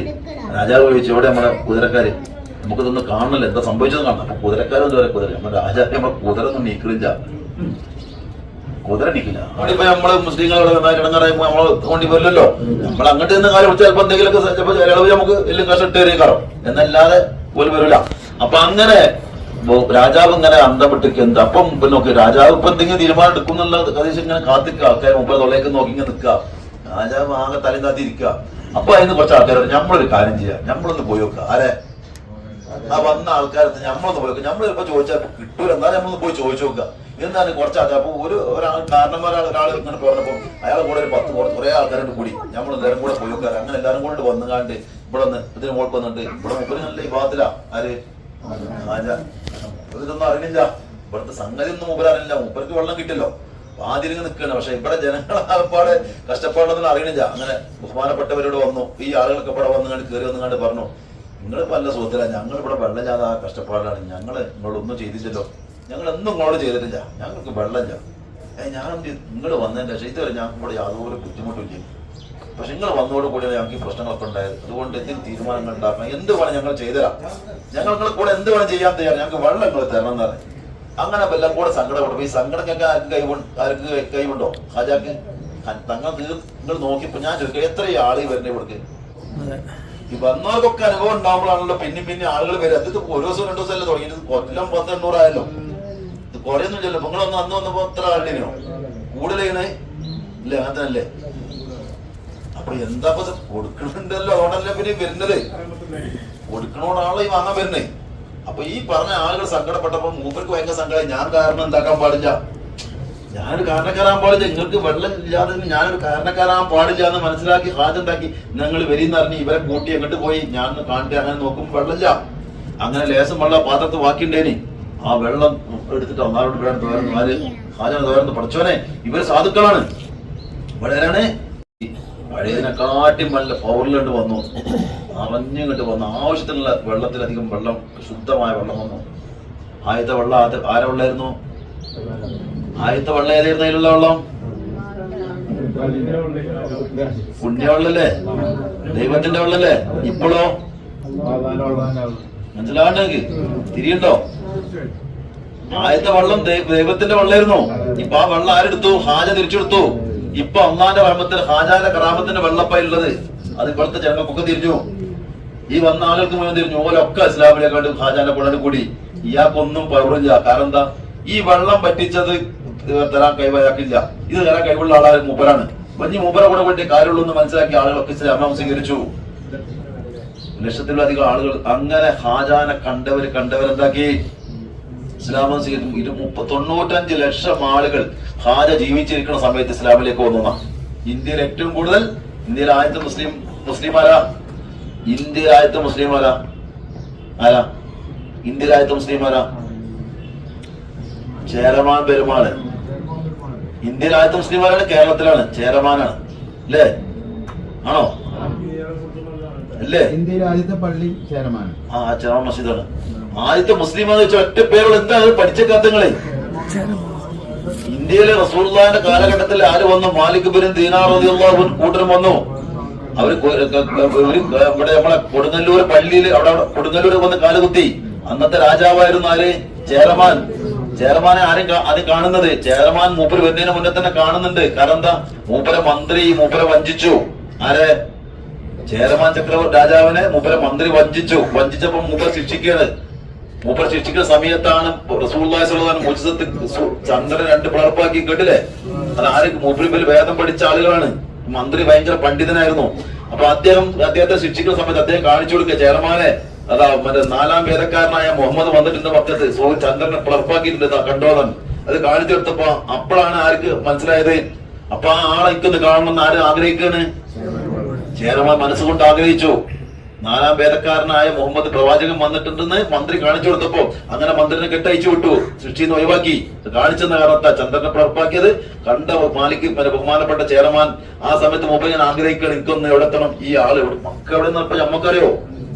രാജാവ് ചോദിച്ചു, എവിടെ നമ്മളെ കുതിരക്കാര്, നമുക്കിതൊന്ന് കാണണല്ലോ, എന്താ സംഭവിച്ചത് കാണണം. അപ്പൊ കുതിരക്കാരൊന്നും വരെ കുതിര, നമ്മുടെ രാജാവ് നമ്മളെ കുതിര ഒന്നും നീക്കണില്ല, കുതിര നീക്കില്ല. അവിടിപ്പോ നമ്മള് മുസ്ലിങ്ങളോട് ഇടങ്ങാറായപ്പോ നമ്മള് കൊണ്ടുപോയില്ലല്ലോ. നമ്മൾ അങ്ങോട്ട് നിന്ന് കാര്യം ചിലപ്പോ എന്തെങ്കിലുമൊക്കെ ചിലപ്പോ ചിലവ് നമുക്ക് എല്ലാം കഷ്ടട്ടേറിയേക്കാറോ എന്നല്ലാതെ പോലും വരില്ല. അപ്പൊ അങ്ങനെ രാജാവ് ഇങ്ങനെ അന്തപ്പെട്ടിരിക്കുക. എന്താ അപ്പം നോക്കി രാജാവ് ഇപ്പൊ എന്തെങ്കിലും തീരുമാനം എടുക്കും എന്നുള്ള കഥീശ് ഇങ്ങനെ കാത്തിക്കുക. ആൾക്കാർ മുമ്പ് തൊള്ളേക്ക് നോക്കി ഇങ്ങനെ നിൽക്കുക. രാജാവ് ആകെ തലയും താത്തിരിക്കുക. അപ്പൊ അതിന് കുറച്ച് ആൾക്കാർ നമ്മളൊരു കാര്യം ചെയ്യാം, നമ്മളൊന്ന് പോയി നോക്കുക. ആരെ ആ വന്ന ആൾക്കാരത്ത് നമ്മളൊന്ന് പോയി നോക്കുക. നമ്മൾ ചിലപ്പോ ചോദിച്ചാൽ കിട്ടൂല, എന്നാലും നമ്മളൊന്ന് പോയി ചോദിച്ചു നോക്കുക. എന്നാണ് കുറച്ച് ആൾക്കാർ. അപ്പൊ ഒരാൾ ഒരാൾ ഇങ്ങനെ പറഞ്ഞപ്പോ അയാളെ കൂടെ ഒരു 10 കുറെ ആൾക്കാരോട് കൂടി നമ്മൾ എല്ലാവരും കൂടെ പോയി നോക്കുക. അങ്ങനെ എല്ലാവരും കൂടെ വന്നുകാണ്ട് ഇവിടെ വന്ന് ഇതിന് മോൾക്ക് വന്നിട്ട് ഇവിടെ മുപ്പര് നല്ല വിഭാഗത്തിലാ. ആര് ഇതൊന്നും അറിയില്ല, ഇവിടുത്തെ സംഗതി ഒന്നും മൂപ്പര് അറിയില്ല. മൂപ്പർക്ക് വെള്ളം കിട്ടില്ലോ, ആദ്യം നിൽക്കുകയാണ്. പക്ഷെ ഇവിടെ ജനങ്ങളാകപ്പാടെ കഷ്ടപ്പാടൊന്നും അറിയണില്ല. അങ്ങനെ ബഹുമാനപ്പെട്ടവരോട് വന്നു. ഈ ആളുകളൊക്കെ ഇവിടെ വന്നുകൊണ്ട് കയറി വന്നുകൊണ്ട് പറഞ്ഞു, നിങ്ങൾ പല സുഹൃത്തില്ല, ഞങ്ങൾ ഇവിടെ വെള്ളം ചെയ്യാതെ ആ കഷ്ടപ്പാടാണ്. നിങ്ങളൊന്നും ചെയ്തില്ലല്ലോ, ഞങ്ങൾ എന്നും നിങ്ങളോട് ചെയ്തിട്ടില്ല, ഞങ്ങൾക്ക് വെള്ളമില്ല. ഞാൻ നിങ്ങൾ വന്നതിന്റെ ശേഷം ഇതുവരെ ഞങ്ങൾക്ക് ഇവിടെ യാതൊരു ബുദ്ധിമുട്ടില്ല. പക്ഷെ നിങ്ങൾ വന്നതോട് കൂടിയാണ് ഞങ്ങൾക്ക് ഈ പ്രശ്നങ്ങളൊക്കെ ഉണ്ടായത്. അതുകൊണ്ട് എന്തെങ്കിലും തീരുമാനങ്ങൾ ഉണ്ടാക്കണം, എന്ത് വേണം ഞങ്ങൾ ചെയ്തുതരാം, ഞങ്ങൾ നിങ്ങളെ കൂടെ എന്ത് വേണം ചെയ്യാൻ തയ്യാറ്, ഞങ്ങൾക്ക് വെള്ളം നിങ്ങൾ തരണം എന്ന് പറയും. അങ്ങനെ എല്ലാം കൂടെ സങ്കടപ്പെടും. ഈ സങ്കടക്കൊക്കെ ആർക്ക് കൈവുണ്ടോ? ഹാജാക്ക് തങ്ങൾ നിങ്ങൾ നോക്കിയപ്പോ ഞാൻ ചോദിക്കാം, എത്ര ആള് വരുന്നേ ഇവിടേക്ക്? ഈ വന്നവർക്കൊക്കെ അനുഭവം ഉണ്ടാകുമ്പോഴാണല്ലോ പിന്നെ ആളുകൾ വരും. അത് ഒരു ദിവസം 2 ദിവസം അല്ലേ തുടങ്ങിയിട്ട്, കൊല്ലം 10-800 ആയല്ലോ. ഇത് കുറയൊന്നും ചെല്ലോ. നിങ്ങളൊന്ന് അന്ന് വന്നപ്പോ എത്ര ആളിനെയോ കൂടുതലേണ് ഇല്ലേ? അങ്ങനെ തന്നെ. അപ്പൊ എന്താ കൊടുക്കണുണ്ടല്ലോ, അതുകൊണ്ടല്ലേ പിന്നെ വരുന്നത്. കൊടുക്കണോടാണല്ലോ ഈ വാങ്ങാൻ വരുന്നേ. അപ്പൊ ഈ പറഞ്ഞ ആളുകൾ സങ്കടപ്പെട്ടപ്പോ മൂപ്പർക്ക് ഭയങ്കര സങ്കടം. ഞാൻ കാരണം എന്താക്കാൻ പാടില്ല, ഞാനൊരു കാരണക്കാരാൻ പാടില്ല, നിങ്ങൾക്ക് വെള്ളം ഇല്ലാതെ ഞാനൊരു കാരണക്കാരാൻ പാടില്ല എന്ന് മനസ്സിലാക്കി ഹാജുണ്ടാക്കി ഞങ്ങൾ വരിന്ന് അറിഞ്ഞ് ഇവരെ കൂട്ടി അങ്ങോട്ട് പോയി ഞാൻ കാണിട്ട് അങ്ങനെ നോക്കുമ്പോൾ വെള്ളമില്ല. അങ്ങനെ ലേശം വെള്ളം പാത്രത്ത് ബാക്കിണ്ടേനി. ആ വെള്ളം എടുത്തിട്ട് ഒന്നാരോട് തോരുന്നു. ആര്? ഹാജാണ് തോരുന്നു. പഠിച്ചവനെ, ഇവര് സാധുക്കളാണ്. ഇവിടെ ആരാണ്? പഴയതിനെക്കാട്ടി നല്ല പൗറിലുണ്ട് വന്നു, അറിഞ്ഞിങ്ങോട്ട് വന്നു. ആവശ്യത്തിനുള്ള വെള്ളത്തിലധികം വെള്ളം, ശുദ്ധമായ വെള്ളം വന്നു. ആദ്യത്തെ വെള്ളം ആരെ വെള്ളമായിരുന്നു? ആദ്യത്തെ വെള്ളം ഏതായിരുന്നു? അതിലുള്ള വെള്ളം പുണ്യവെള്ളല്ലേ, ദൈവത്തിന്റെ വെള്ളല്ലേ. ഇപ്പോഴോ മനസ്സിലാവണ്ടെങ്കിൽ തിരിയുണ്ടോ? ആദ്യത്തെ വെള്ളം ദൈവത്തിന്റെ വെള്ളമായിരുന്നു. ഇപ്പൊ ആ വെള്ളം ആരെടുത്തു? ഹാജ തിരിച്ചെടുത്തു. ഇപ്പൊ അള്ളാന്റെ റഹ്മത്തിന് ഹാജാന്റെ കറാമത്തിന്റെ വെള്ളപ്പായുള്ളത് അത് ഇപ്പോഴത്തെ ജനങ്ങൾക്കൊക്കെ തിരിഞ്ഞു. ഈ വന്ന ആളുകൾക്ക് മുഴുവൻ തിരിഞ്ഞു. ഓരൊക്കെ ഇസ്ലാമിനെക്കാണ്ട് ഹാജാന്റെ കൂടെ കൂടി. ഇയാൾക്കൊന്നും പവറില്ല. കാരണം എന്താ? ഈ വെള്ളം പറ്റിച്ചത് തരാൻ കൈവയാക്കില്ല. ഇത് തരാൻ കഴിവുള്ള ആളായ മൂപ്പരാണ്. വലിയ മൂപ്പരെ കൂടെ വേണ്ടി കാര്യമുള്ളൂ എന്ന് മനസ്സിലാക്കിയ ആളുകളൊക്കെ ഇസ്ലാം സ്വീകരിച്ചു. ലക്ഷത്തിലധികം ആളുകൾ അങ്ങനെ ഹാജാനെ കണ്ടവരെന്താക്കി ഇസ്ലാമം സ്വീകരിക്കും. 95 ലക്ഷം ആളുകൾ ഹാജ ജീവിച്ചിരിക്കുന്ന സമയത്ത് ഇസ്ലാമിലേക്ക് വന്നു. ഇന്ത്യയിൽ ഏറ്റവും കൂടുതൽ, ഇന്ത്യയിൽ ആദ്യത്തെ മുസ്ലിം ആരാ? ഇന്ത്യയിൽ ആദ്യത്തെ മുസ്ലിം ആരാ? ഇന്ത്യയിൽ ആദ്യത്തെ മുസ്ലിം ആരാ? ചേരമാൻ പെരുമാള്. ഇന്ത്യയിൽ ആദ്യത്തെ മുസ്ലിം ആരാണ്? കേരളത്തിലാണ്, ചേരമാനാണ്. അല്ലേ? ആണോ? അല്ലേ? ഇന്ത്യയിലെ ആദ്യത്തെ പള്ളി ചേരമാൻ. ചേരമാൻ മസ്ജിദാണ്. ആദ്യത്തെ മുസ്ലിം എന്ന് വെച്ചാൽ ഒറ്റ പേരുകൾ എന്താ പഠിച്ചേക്കാത്തങ്ങളെ. ഇന്ത്യയിലെ റസൂലുള്ളാഹിന്റെ കാലഘട്ടത്തിൽ ആര് വന്നു? മാലിക് ബിൻ ദീനാർ റളിയല്ലാഹു അൻഹു കൂട്ടരും വന്നു. അവര് ഇവിടെ നമ്മളെ കൊടുങ്ങല്ലൂർ പള്ളിയിൽ അവിടെ കൊടുങ്ങല്ലൂർ വന്ന് കാലുകുത്തി. അന്നത്തെ രാജാവായിരുന്നു ആര്? ചേരമാൻ. ചേരമാനെ ആദ്യം കാണുന്നത് ചേരമാൻ മൂപ്പര് വരുന്നതിന് മുന്നേ തന്നെ കാണുന്നുണ്ട്. കാരണം എന്താ? മൂപ്പരെ മന്ത്രി മൂപ്പരെ വഞ്ചിച്ചു. ആരെ? ചേരമാൻ ചക്രവർത്തി രാജാവിനെ മൂപ്പരെ മന്ത്രി വഞ്ചിച്ചപ്പോ മൂപ്പരെ ശിക്ഷിക്കുകയാണ്. മൂപ്പരെ ശിക്ഷിക്കുന്ന സമയത്താണ് റസൂലുള്ളാഹി സ്വല്ലല്ലാഹു അലൈഹി വസല്ലം ചന്ദ്രൻ 2 പിളർപ്പാക്കി. കേട്ടില്ലേ? അത് ആര്? മൂപ്പര് വേദം പഠിച്ച ആളുകളാണ്. മന്ത്രി ഭയങ്കര പണ്ഡിതനായിരുന്നു. അപ്പൊ അദ്ദേഹത്തെ ശിക്ഷിക്കുന്ന സമയത്ത് അദ്ദേഹം കാണിച്ചു കൊടുക്കുക, ചേരമാനെ അതാ മറ്റേ 4ാം വേദക്കാരനായ മുഹമ്മദ് വന്നിട്ടുണ്ട് പക്കത്ത്, ചന്ദ്രനെ പിളർപ്പാക്കിയിട്ടുണ്ട്, കണ്ടോളൻ. അത് കാണിച്ചു കൊടുത്തപ്പോ അപ്പോഴാണ് ആർക്ക് മനസ്സിലായത്, അപ്പൊ ആ ആളെ എനിക്കൊന്ന് കാണണമെന്ന് ആര് ആഗ്രഹിക്കാണ്? ചേരമാൻ മനസ്സുകൊണ്ട് ആഗ്രഹിച്ചു. 4-ാം വേദക്കാരനായ മുഹമ്മദ് പ്രവാചകൻ വന്നിട്ടുണ്ടെന്ന് മന്ത്രി കാണിച്ചു കൊടുത്തപ്പോ അങ്ങനെ മന്ത്രിനെ കെട്ടയച്ചു വിട്ടു, സൃഷ്ടിയിൽ നിന്ന് ഒഴിവാക്കി. കാണിച്ചെന്ന കാരണത്താ ചന്ദ്രനെ പുറപ്പാക്കിയത്. കണ്ട മാലിക് ബഹുമാനപ്പെട്ട ചേരമാൻ ആ സമയത്ത് മുമ്പ് ഞാൻ ആഗ്രഹിക്കണം, എനിക്കൊന്ന് എവിടെ എത്തണം, ഈ ആള് മക്ക എവിടെ നിന്നപ്പോ നമുക്കറിയോ?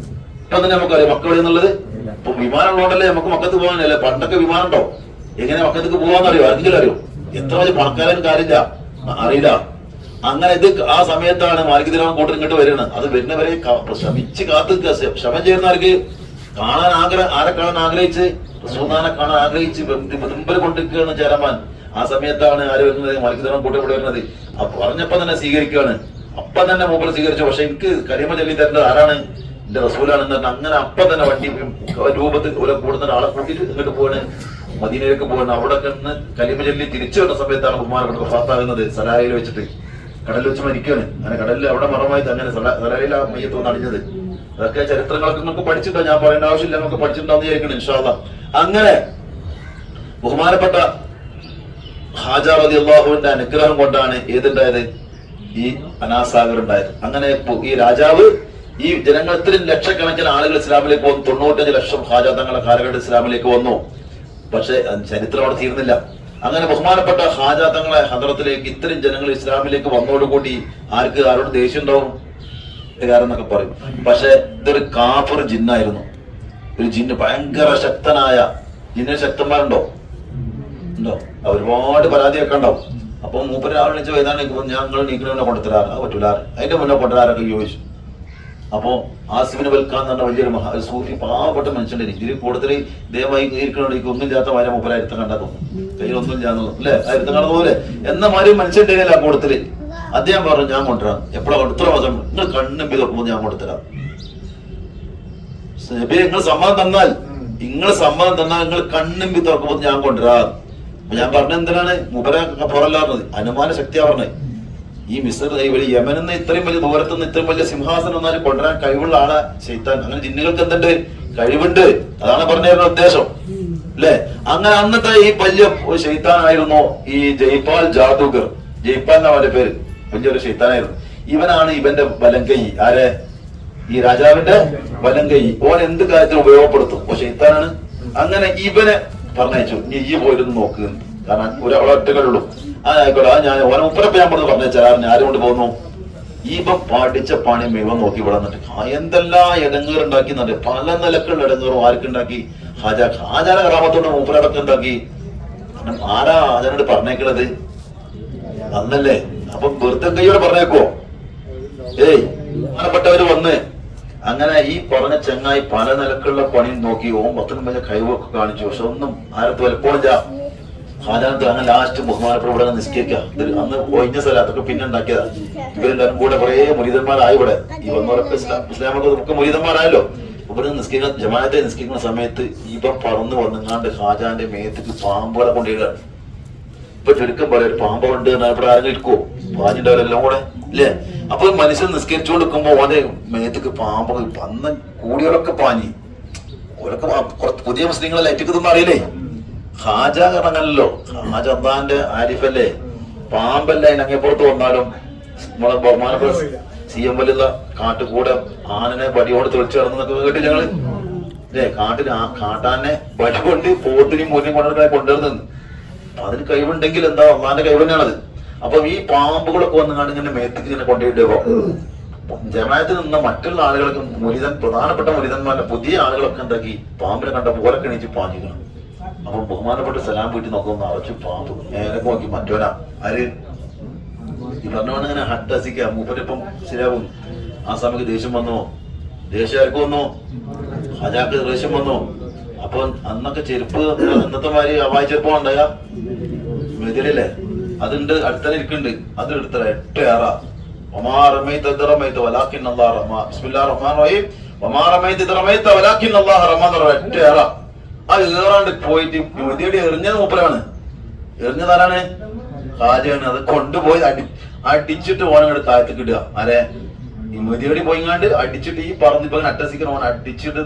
ഇപ്പൊ തന്നെ നമുക്കറിയാം മക്ക എവിടെ എന്നുള്ളത്. ഇപ്പൊ വിമാനം ഉള്ളതല്ലേ നമുക്ക് മക്കത്ത് പോകാനല്ലേ. പണ്ടൊക്കെ വിമാനം ഉണ്ടോ? എങ്ങനെ മക്കത്തേക്ക് പോകാന്നറിയോ? ആർക്കെങ്കിലും അറിയോ? എത്ര വലിയ പണക്കാരൻ കാര്യമില്ല, അറിയില്ല. അങ്ങനെ ഇത് ആ സമയത്താണ് മാലിക് ദിനാമൻ കൂട്ടർ ഇങ്ങോട്ട് വരുന്നത്. അത് വരുന്നവരെ ശ്രമിച്ച് കാത്തു ശ്രമം ചെയ്യുന്നവർക്ക് കാണാൻ ആരെ കാണാൻ ആഗ്രഹിച്ച്, റസൂലുള്ളാഹിനെ കാണാൻ ആഗ്രഹിച്ച് മുമ്പിൽ കൊണ്ടിരിക്കുകയാണ് ചേരമാൻ. ആ സമയത്താണ് ആര് വരുന്നത്? മാലിക് ദിനാമൻ കൂട്ടർ ഇവിടെ വരുന്നത്. അപ്പൊ പറഞ്ഞപ്പോ തന്നെ സ്വീകരിക്കുകയാണ്. അപ്പൊ തന്നെ മൂപ്പർ സ്വീകരിച്ചു. പക്ഷെ എനിക്ക് കലിമ ചൊല്ലി തരേണ്ടത് ആരാണ്? എന്റെ റസൂലാണെന്ന് പറഞ്ഞാൽ അങ്ങനെ അപ്പൊ തന്നെ വണ്ടി രൂപത്തിൽ കൂടുതൽ ആളെ കൂട്ടിയിട്ട് ഇങ്ങോട്ട് പോവാണ്, മദീനയിലേക്ക് പോവാണ്. അവിടെ നിന്ന് കലിമ ചൊല്ലി തിരിച്ചു വരുന്ന സമയത്താണ് ബഹുമാനപ്പെട്ട വഫാത്താകുന്നത്. സലായിൽ വെച്ചിട്ട് കടലിൽ വെച്ച് മരിക്കുകയാണ്. അങ്ങനെ കടലിൽ അവിടെ മറമായിട്ട് അങ്ങനെ സലായിൽ ആ മയ്യത്ത് വന്ന് അടിഞ്ഞത്. അതൊക്കെ ചരിത്രങ്ങളൊക്കെ നമുക്ക് പഠിച്ചിട്ടോ, ഞാൻ പറയേണ്ട ആവശ്യമില്ല, നമുക്ക് പഠിച്ചിട്ടുണ്ടാവുന്ന വിചാരിക്കണം ഇൻഷാ അല്ലാഹ്. അങ്ങനെ ബഹുമാനപ്പെട്ട ഹാജ റളിയല്ലാഹുവിന്റെ അനുഗ്രഹം കൊണ്ടാണ് ഏതുണ്ടായത്? ഈ അനാസാഗർ ഉണ്ടായത്. അങ്ങനെ ഈ രാജാവ് ഈ ജനങ്ങൾ ഇത്രയും ലക്ഷക്കണക്കിന് ആളുകൾ ഇസ്ലാമിലേക്ക് വന്നു. 95 ലക്ഷം ഹാജ തങ്ങളുടെ കാലഘട്ടം ഇസ്ലാമിലേക്ക് വന്നു. പക്ഷെ ചരിത്രം അവിടെ തീർന്നില്ല. അങ്ങനെ ബഹുമാനപ്പെട്ട ഹാജ തങ്ങളെ ഹദ്റത്തിലേക്ക് ഇത്രയും ജനങ്ങൾ ഇസ്ലാമിലേക്ക് വന്നോടുകൂടി ആരോട് ദേഷ്യം ഉണ്ടാവും എന്നൊക്കെ പറയും. പക്ഷെ ഇതൊരു കാഫർ ജിന്നായിരുന്നു. ഒരു ജിന്ന്, ഭയങ്കര ശക്തനായ ജിന്നിന് ശക്തന്മാരുണ്ടോ? ഉണ്ടോ? ഒരുപാട് പരാതിയൊക്കെ ഉണ്ടാവും. അപ്പൊ മൂപ്പര് ആൾ വിളിച്ചു, ഏതാണ് ഞങ്ങൾ നീക്കണ കൊണ്ടുതരാറ്? അത് പറ്റൂല, അതിന്റെ മുന്നേ കൊണ്ടുവരാറൊക്കെ ചോദിച്ചു. അപ്പൊ ആസിഫിന് വൽക്കാൻ പറഞ്ഞ വലിയൊരു സൂഫി പാവപ്പെട്ട മനുഷ്യന്റെ ഇതിൽ കൂടുതൽ ദയവായി ഇരിക്കണമെങ്കിൽ ഒന്നും ഇല്ലാത്ത വരെ മൂപ്പരായിരുത്തം കണ്ടാ തോന്നും, കയ്യിൽ ഒന്നും ഇല്ലാന്ന് അല്ലെ, ആയിരുത്തം കാണുന്ന പോലെ എന്ന മാതിരി മനുഷ്യന്റെ ആ കൂട്ടത്തില് അദ്ദേഹം പറഞ്ഞു, ഞാൻ കൊണ്ടുവരാം. എപ്പോഴാ ഇത്ര മാസം നിങ്ങൾ കണ്ണുമ്പി തുറക്കുമ്പോൾ ഞാൻ കൊണ്ടുതരാം. നിങ്ങൾ സമ്മതം തന്നാൽ നിങ്ങൾ കണ്ണുമ്പി തുറക്കുമ്പോൾ ഞാൻ കൊണ്ടുവരാം. ഞാൻ പറഞ്ഞ എന്തിനാണ് മൂപ്പര പുറല്ലാറുന്നത്? അനുമാന ശക്തിയാ പറഞ്ഞത്. ഈ മിസ്ർ യമനിന്ന് ഇത്രയും വലിയ ദൂരത്തുനിന്ന് ഇത്രയും വലിയ സിംഹാസനം ഒന്നാലും കൊണ്ടുവരാൻ കഴിവുള്ള ആളെ ശൈത്താൻ. അങ്ങനെ ജിന്നുകൾക്ക് എന്തുണ്ട്? കഴിവുണ്ട്. അതാണ് പറഞ്ഞിരുന്ന ഉദ്ദേശം അല്ലെ. അങ്ങനെ അന്നത്തെ ഈ വലിയ ശൈത്താനായിരുന്നു ഈ ജയ്പാൽ ജാദൂഗർ. ജയ്പാൽ എന്നാ അവന്റെ പേര്. വലിയൊരു ശൈത്താനായിരുന്നു. ഇവനാണ് ഇവന്റെ വലങ്കൈ. ആരെ? ഈ രാജാവിന്റെ വലങ്കൈ. ഓൻ എന്ത് കാര്യത്തിൽ ഉപയോഗപ്പെടുത്തും? ഓ ശൈത്താനാണ്. അങ്ങനെ ഇവനെ പറഞ്ഞയച്ചു, നീ ഈ പോയിരുന്നു നോക്ക്. കാരണം ഒറ്റകളുള്ളൂ. ആയിക്കോട്ടെ, ഞാൻ ഓനെ മുപ്പരപ്പ ഞാൻ പറഞ്ഞാൽ ആരും കൊണ്ട് പോകുന്നു. ഇവൻ പഠിച്ച പണി ഇവൻ നോക്കി ഇവിടെ നിന്നിട്ട് എന്തെല്ലാം ഇടങ്ങേറുണ്ടാക്കി. പല നിലക്കുള്ള ഇടങ്ങേറും ആർക്കുണ്ടാക്കി? ഹാജാര ഗ്രാമത്തോട് മൂപ്പരടക്കം ഉണ്ടാക്കി. ആരാ ഹാജാനോട് പറഞ്ഞേക്കണത്? അന്നല്ലേ. അപ്പൊ വെറുതെ കൈയോടെ പറഞ്ഞേക്കോ? ഏയ്, പ്രധാനപ്പെട്ടവര് വന്ന് അങ്ങനെ ഈ പറഞ്ഞ ചെങ്ങായി പല നിലക്കുള്ള പണി നോക്കി. ഓം 10 വലിയ കഴിവൊക്കെ കാണിച്ചു. പക്ഷെ ഒന്നും ആരത്ത് വലപ്പോഴില്ല. ഹാജാനത്ത് അങ്ങനെ ലാസ്റ്റ് ബഹുമാനപ്പെട്ട ഇവിടെ നിസ്കരിക്കുക. അന്ന് ഒഴിഞ്ഞ സ്ഥലം, അതൊക്കെ പിന്നെ ഉണ്ടാക്കിയതാ. ഇവരെല്ലാരും കൂടെ കുറെ മുരീതന്മാരായി. ഇവിടെ ഈ വന്നവരൊക്കെ ഇസ്ലാമൊക്കെ നമുക്ക് മുരീതന്മാരായല്ലോ. ഇവിടെ നിസ്കരിക്കുന്ന ജമാഅത്തെ നിസ്കരിക്കുന്ന സമയത്ത് ഇവ പറന്ന് വന്നങ്ങാണ്ട് ഹാജാന്റെ മേത്തേക്ക് പാമ്പുകളെ കൊണ്ടിടുക. ഇപ്പൊ ചുരുക്കം പറയാം, ഒരു പാമ്പുണ്ട് ഇവിടെ ആരെങ്കിലും ഇരിക്കുവോ? പാഞ്ഞിട്ടവരെല്ലാം കൂടെ ഇല്ലേ? അപ്പൊ മനുഷ്യൻ നിസ്കരിച്ചുകൊണ്ടിരിക്കുമ്പോ ഓന്റെ മേത്തേക്ക് പാമ്പ് വന്ന് കൂടിയവരൊക്കെ പാഞ്ഞി. ഓരൊക്കെ പുതിയ മുസ്ലിങ്ങളെ എത്തിക്കുന്നൊന്നും അറിയില്ലേ. ഹാജ കറങ്ങല്ലോ. ഹാജ അള്ളാന്റെ ആരിഫല്ലേ, പാമ്പല്ല. അതിനങ്ങപ്പുറത്ത് വന്നാലും നമ്മളെ ബഹുമാനപ്പെട്ട CM വലിയ കാട്ടുകൂടെ ആനനെ വടിയോട് തെളിച്ചു കിടന്നൊക്കെ കേട്ടില്ല ഞങ്ങള് അല്ലേ? കാട്ടാനെ വടി കൊണ്ട് പോത്തിനും മുന്നിൽ കൊണ്ടുവരുന്നത്. അതിന് കഴിവുണ്ടെങ്കിൽ എന്താ, അള്ളാന്റെ കഴിവ് തന്നെയാണത്. അപ്പൊ ഈ പാമ്പുകളൊക്കെ വന്നുകൊണ്ട് ഇങ്ങനെ മേത്തേക്ക് ഇങ്ങനെ കൊണ്ടുപോയിട്ടോ ജമാഅത്തിൽ നിന്ന് മറ്റുള്ള ആളുകൾക്ക് പ്രധാനപ്പെട്ട മുരിതന്മാരുടെ പുതിയ ആളുകളൊക്കെ എന്താക്കി? പാമ്പിനെ കണ്ട പോലെ കണിച്ച് പാഞ്ഞിക്കണം. അപ്പൊ ബഹുമാനപ്പെട്ട സലാം വീട്ടിൽ നോക്കുമ്പോൾ അറച്ചു പാമ്പ് നേരെ നോക്കി. മറ്റോനാ ആര്? ഈ പറഞ്ഞവണ് ഇങ്ങനെ ഹട്ടസിക്ക. മൂപ്പരിപ്പം ശരിയാവും. ആ സമയത്ത് ദേഷ്യം വന്നു. ദേഷ്യക്കാർക്ക് വന്നു, ഹജാക്ക് ദേഷ്യം വന്നു. അപ്പൊ അന്നൊക്കെ ചെരുപ്പ് അന്നത്തെ മാതിരി അവായ ചെരുപ്പം ഉണ്ടായ മെതിലല്ലേ, അതുണ്ട് അടുത്തന്നെ ഇരിക്കുന്നുണ്ട്. അത് എടുത്തത് 8 ഏറ. അത് ഏറാണ്ട് പോയിട്ട് മെതിയടി എറിഞ്ഞത് മൂപ്പരാണ്. എറിഞ്ഞതാരാണ്? ഹാജയാണ്. അത് കൊണ്ടുപോയി അടിച്ചിട്ട് ഓനങ്ങോട്ട് താഴത്തേക്ക് ഇടുക. ആരെ? ഈ മെതിയടി പോയിങ്ങാണ്ട് അടിച്ചിട്ട് ഈ പറന്നിപ്പോ അട്ടസിക്കൻ ഓൻ അടിച്ചിട്ട്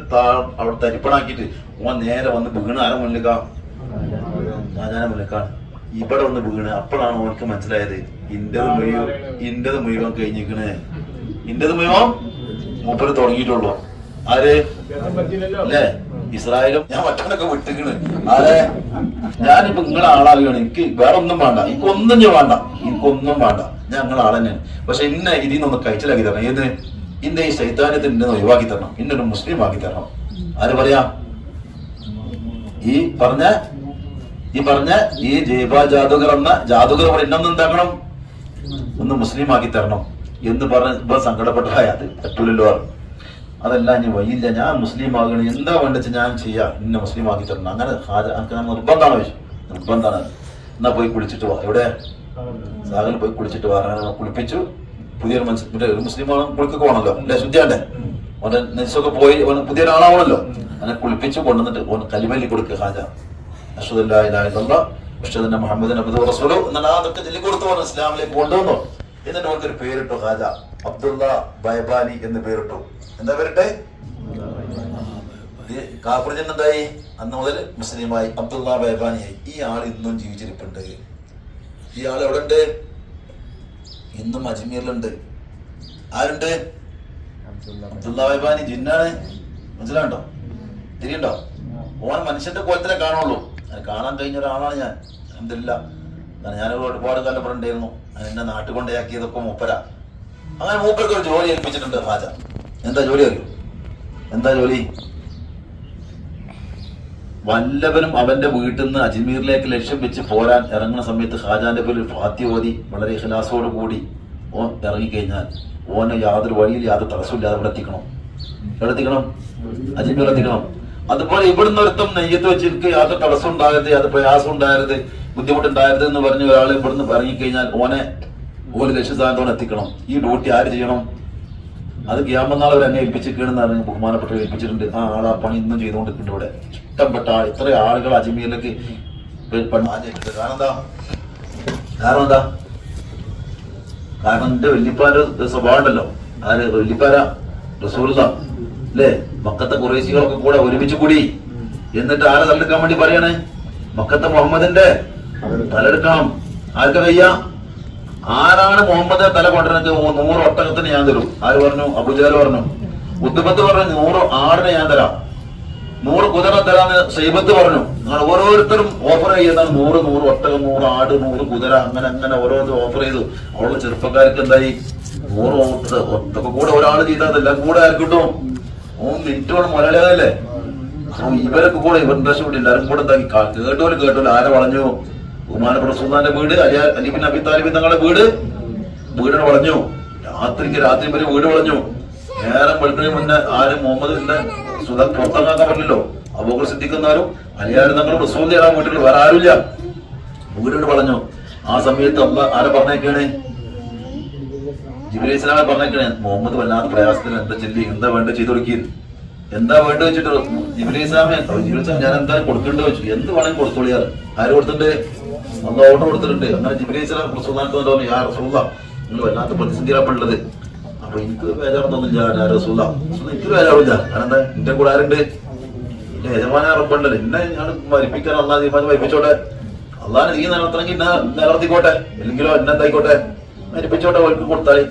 അവിടെ തരിപ്പണാക്കിയിട്ട് ഓൻ നേരെ വന്ന് വീണ് ആരെ മുന്നിലേക്കാ? ഷാജാനെ മുന്നിക്കാണ് ഇവിടെ ഒന്ന് വീണ്. അപ്പോഴാണ് ഓർക്ക് മനസ്സിലായത് ഇന്റത് മുഴുവൻ കഴിഞ്ഞിരിക്കണേ. ഇന്റത് മുഴുവൻ മൂപ്പര് തുടങ്ങിയിട്ടുള്ളൂ. ആര് അല്ലേ? ഇസ്രായേലും ഞാൻ മറ്റൊക്കെ വിട്ടിക്കണ്. ആരെ? ഞാനിപ്പോ നിങ്ങളെ ആളാകുകയാണ്. എനിക്ക് വേറെ ഒന്നും വേണ്ട, എനിക്കൊന്നും ഞാൻ വേണ്ട, എനിക്കൊന്നും വേണ്ട. ഞാൻ നിങ്ങളെ ആൾ തന്നെയാണ്. പക്ഷെ ഇന്നെ ഇതിൽ നിന്നൊന്ന് കഴിച്ചിലാക്കി തരണം. ഏത്? ഇന്റെ ഈ ശൈത്താനത്തിന്റെ ഒഴിവാക്കി തരണം, ഇന്നൊരു മുസ്ലിം ആക്കി തരണം. ആര് പറയാ? ഈ പറഞ്ഞ ഈ ജൈബ ജാദുഗർ എന്ന ജാദുഗർ ഇവിടെ ഇന്നൊന്നും എന്താക്കണം, ഒന്ന് മുസ്ലിം ആക്കി തരണം എന്ന് പറഞ്ഞ ഇപ്പൊ സങ്കടപ്പെട്ട അത് പറ്റൂലല്ലോ. അതല്ല, ഞാൻ വയ്യില്ല, ഞാൻ മുസ്ലിം ആകണം, എന്താ വേണ്ടെന്ന് ഞാൻ ചെയ്യാം, ഇന്ന മുസ്ലിം ആക്കി തരണം. അങ്ങനെ നിർബന്ധമാണ് ചോദിച്ചു. നിർബന്ധമാണ്. എന്നാ പോയി കുളിച്ചിട്ട് വാ. എവിടെ? സാഗൽ പോയി കുളിച്ചിട്ട് വാ. അങ്ങനെ കുളിപ്പിച്ചു. പുതിയൊരു ഒരു മുസ്ലിം കുളിക്കൊക്കെ വേണമല്ലോ അല്ലെ, ശുദ്ധിയാണ്ടേ. ഓന്റെ നെസ്സൊക്കെ പോയി പുതിയൊരാളാവണല്ലോ. അങ്ങനെ കുളിപ്പിച്ചു കൊണ്ടുവന്നിട്ട് ഓൻ കലിമല്ലി കൊടുക്കുക. ഹാജ അഷ്ഹദു അല്ലാ ഇലാഹ ഇല്ലല്ലാഹ് അഷ്ഹദു അന്ന മുഹമ്മദൻ അബ്ദുഹു വറസൂലുഹു എന്നാൽ അതൊക്കെ ചൊല്ലി കൊടുത്തു പറഞ്ഞു. ഇസ്ലാമിലേക്ക് കൊണ്ടുവന്നു. എന്നിട്ട് ഓർക്കൊരു പേരിട്ടു. ഹാജ അബ്ദുള്ള ബൈബാനി എന്ന് പേരിട്ടു. എന്താ പേരിട്ടെ? കാഫിർ എന്തായി? അന്ന് മുതൽ മുസ്ലിമായി, അബ്ദുള്ള ബൈബാനിയായി. ഈ ആൾ ഇന്നും ജീവിച്ചിരിപ്പുണ്ട്. ഈ ആൾ എവിടെ ഉണ്ട്? ഇന്നും അജ്മീറിലുണ്ട്. ആരുണ്ട്? അബ്ദുള്ള ബൈബാനി ജിന്നാണ്. മനസ്സിലാണ്ടോ? തിരിയുണ്ടോ? ഓൻ മനുഷ്യന്റെ കോലത്തിലെ കാണുള്ളൂ. അത് കാണാൻ കഴിഞ്ഞ ഒരാളാണ് ഞാൻ. അൽഹംദുലില്ലാ. കാരണം ഞാൻ ഒരുപാട് കാലം ഇവിടെ ഉണ്ടായിരുന്നു. എന്നെ നാട്ടിൽ കൊണ്ടേയാക്കിയതൊക്കെ മൂപ്പരാ. അങ്ങനെ മൂപ്പർക്ക് ഒരു ജോലി ഏൽപ്പിച്ചിട്ടുണ്ട് ഹാജ. എന്താ ജോലി അറിയോ? എന്താ ജോലി? വല്ലവനും അവന്റെ വീട്ടിൽ നിന്ന് അജ്മീറിലേക്ക് ലക്ഷ്യം വെച്ച് പോരാൻ ഇറങ്ങുന്ന സമയത്ത് ഹാജാന്റെ പേരിൽ ഫാത്തി ഓതി വളരെ ഇഖ്ലാസോട് കൂടി ഓൻ ഇറങ്ങിക്കഴിഞ്ഞാൽ ഓനെ യാതൊരു വഴിയിൽ യാതൊരു തടസ്സമില്ലാതെ ഇവിടെ എത്തിക്കണം. എവിടെ എത്തിക്കണം? അജ്മീർ എത്തിക്കണം. അതുപോലെ ഇവിടുന്ന് ഒരുത്തം നെയ്യത്ത് വെച്ച് എനിക്ക് യാതൊരു തടസ്സം ഉണ്ടാകരുത്, യാതൊരു പ്രയാസം ഉണ്ടാകരുത്, ബുദ്ധിമുട്ടുണ്ടാകരുത് എന്ന് പറഞ്ഞ ഒരാൾ ഇവിടുന്ന് ഇറങ്ങിക്കഴിഞ്ഞാൽ ഓനെ ലക്ഷ്യസ്ഥാനത്തോടെ എത്തിക്കണം. ഈ ഡ്യൂട്ടി ആര് ചെയ്യണം? അത് ഖിയാമത്ത് നാൾ അവർ എന്നെ ഏൽപ്പിച്ചിരിക്കണെന്ന് ബഹുമാനപ്പെട്ട ഏൽപ്പിച്ചിട്ടുണ്ട്. ആ ആൾ ആ പണി ഇന്നും ചെയ്തുകൊണ്ടിരിക്കുന്നുണ്ട്. ഇവിടെ ഇഷ്ടംപ്പെട്ട ഇത്ര ആളുകൾ അജ്മീറിലേക്ക് കാരണം എന്താ? കാരണം എന്റെ വല്യപ്പാന്റെ സ്വഭാവം ഉണ്ടല്ലോ. ആര്? വല്യപ്പാര റസൂലുള്ളാഹ് അല്ലേ? മക്കത്തെ ഖുറൈശികളൊക്കെ കൂടെ ഒരുമിച്ച് കൂടി എന്നിട്ട് ആരെ തലെടുക്കാൻ വേണ്ടി പറയണേ? മക്കത്തെ മുഹമ്മദിന്റെ തലെടുക്കണം. ആർക്ക വയ്യ? ആരാണ് മുഹമ്മദ് തല കൊണ്ടുവരുന്നത്? 100 ഒട്ടകത്തിന് ഞാൻ തരും. ആര് പറഞ്ഞു? അബൂജഹൽ പറഞ്ഞു. ഉദ്ബത്ത് പറഞ്ഞു 100 ആടിനെ ഞാൻ തരാം, 100 കുതിര തരാന്ന് ഷൈബത്ത് പറഞ്ഞു. അങ്ങനെ ഓരോരുത്തരും ഓഫർ ചെയ്യുന്നതാണ് 100 ഒട്ടകം, 100 ആട്, 100 കുതിര, അങ്ങനെ അങ്ങനെ ഓരോരുത്തർ ഓഫർ ചെയ്തു. അവളുടെ ചെറുപ്പക്കാർക്ക് എന്തായി? 100 ഒട്ടൊക്കെ കൂടെ ഒരാൾ ചെയ്താൽ എല്ലാം കൂടെ ആർക്ക് കിട്ടും? 3 മിനിറ്റോളം മുരളിയതല്ലേ. ഇവരൊക്കെ കൂടെ ഇവരുടെ കൂടി എല്ലാവരും കൂടെ എന്താക്കി കേട്ടോല് ആരെ വളഞ്ഞു? ബഹുമാനപ്പെട്ട റസൂലുള്ളാഹിന്റെ വീട്, അലി ബിൻ അബി താലിബ് തങ്ങളുടെ വീടിനെ വളഞ്ഞു. രാത്രി വരെ വീട് വളഞ്ഞു. നേരം വെളുക്കുന്നതിന് മുന്നേ ആരും മുഹമ്മദിന്റെ സുധ പുറത്തിറങ്ങാക്കാൻ പറ്റില്ലല്ലോ. അബൂബക്കർ സിദ്ദീഖും അലിയാരും തങ്ങളും റസൂലുള്ളാഹി ആ വീട്ടിൽ വേറെ ആരുമില്ല. വീടുകൾ വളഞ്ഞു. ആ സമയത്ത് ആരെ പറഞ്ഞേക്കാണ്? ജിബ്രീൽ ഇസ്ലാമെ പറഞ്ഞേക്കണേ. മുഹമ്മദ് വല്ലാത്ത പ്രയാസത്തിന് എന്താ ചെല്ലി, എന്താ വേണ്ട ചെയ്തു കൊടുക്കി, എന്താ വേണ്ട വെച്ചിട്ട് ജിബ്രീൽ ഇസ്ലാമെ ഞാൻ എന്താ കൊടുക്കേണ്ടത് വെച്ചു. എന്ത് വേണമെങ്കിൽ കൊടുത്തോളിയാറ്. ആര് കൊടുത്തിട്ടുണ്ട്? അന്ന് ഓർഡർ കൊടുത്തിട്ടുണ്ട്. അങ്ങനെ ജിബ്രീൽ ഇസ്ലാം റസൂലുള്ളാഹിനെ യാ റസൂലുള്ളാഹ് നിങ്ങൾ വല്ലാത്ത പ്രതിസന്ധിയിലാണുള്ളത്. അപ്പൊ എനിക്ക് ബേജാറൊന്നുമില്ല. ഞാൻ റസൂലുള്ളാഹ് എനിക്ക് ബേജാറില്ല. കാരണം എന്താ? എന്റെ കൂടെ ആരുണ്ട്? എന്റെ യജമാന റബ്ബുണ്ടല്ലോ. എന്നെ ഞാൻ മരിപ്പിക്കാൻ അള്ളാഹ് തീരുമാനം മരിപ്പിച്ചോട്ടെ. അള്ളാഹിനെ നീ നിലനിർത്തണമെങ്കിൽ എന്നെ നിലനിർത്തിക്കോട്ടെ, ഇല്ലെങ്കിലോ എന്നെന്തായിക്കോട്ടെ മരിപ്പിച്ചോട്ടെ. ഓർക്ക് കൊടുത്തായി.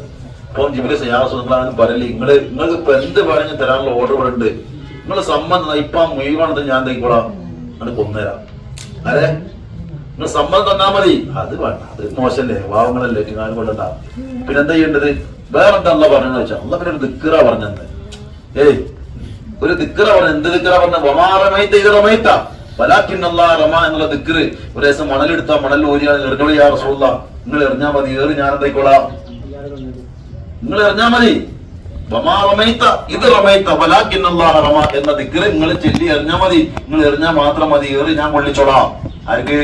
അപ്പം ജിബ്രീൽ യാ റസൂലുള്ളാഹ് പറയില്ലേ, നിങ്ങൾക്ക് ഇപ്പൊ എന്ത് പറഞ്ഞു തരാനുള്ള ഓർഡർ ഇവിടെ ഉണ്ട്. നിങ്ങള് സമ്മതം ഇപ്പൊ മുഴുവണത് ഞാൻ തയ്ക്കോളാം, അത് കൊന്നുതരാം. ആരെ? നിങ്ങൾ സമ്മതം തന്നാ മതി. അത് വേണ്ട, അത് മോശല്ലേ, പാവങ്ങളല്ലേ, ഞാൻ കൊല്ലണ്ട. പിന്നെ എന്താ ചെയ്യേണ്ടത്? വേറെന്താ അള്ളാ പറഞ്ഞെന്ന് വെച്ചാൽ അള്ളാ പിന്നെ ഒരു ദിക്റ പറഞ്ഞത്. ഒരു ദിക്റ പറഞ്ഞ. എന്ത് ദിക്റ പറഞ്ഞ? വമാറമൈത ഇത് റമൈത വലാകിൻ അല്ലാഹ് റമ എന്നുള്ള ദിക്ർ. ഒരു ദിവസം മണലെടുത്താ മണൽ ഓരിയാണ് എറിഞ്ഞോളി യാ റസൂലുള്ളാഹ്. നിങ്ങൾ എറിഞ്ഞാ മതി, ഏറി ഞാൻ എന്തായിക്കോളാം, നിങ്ങൾ എറിഞ്ഞാ മതി. വമാറമൈത ഇത് റമൈത വലാകിൻ അല്ലാഹ് റമ എന്ന ദിക്ർ നിങ്ങൾ ചൊല്ലി എറിഞ്ഞാ മതി. നിങ്ങൾ എറിഞ്ഞാൽ മാത്രം മതി, ഏറി ഞാൻ കൊള്ളിച്ചോളാം. ആർക്ക്?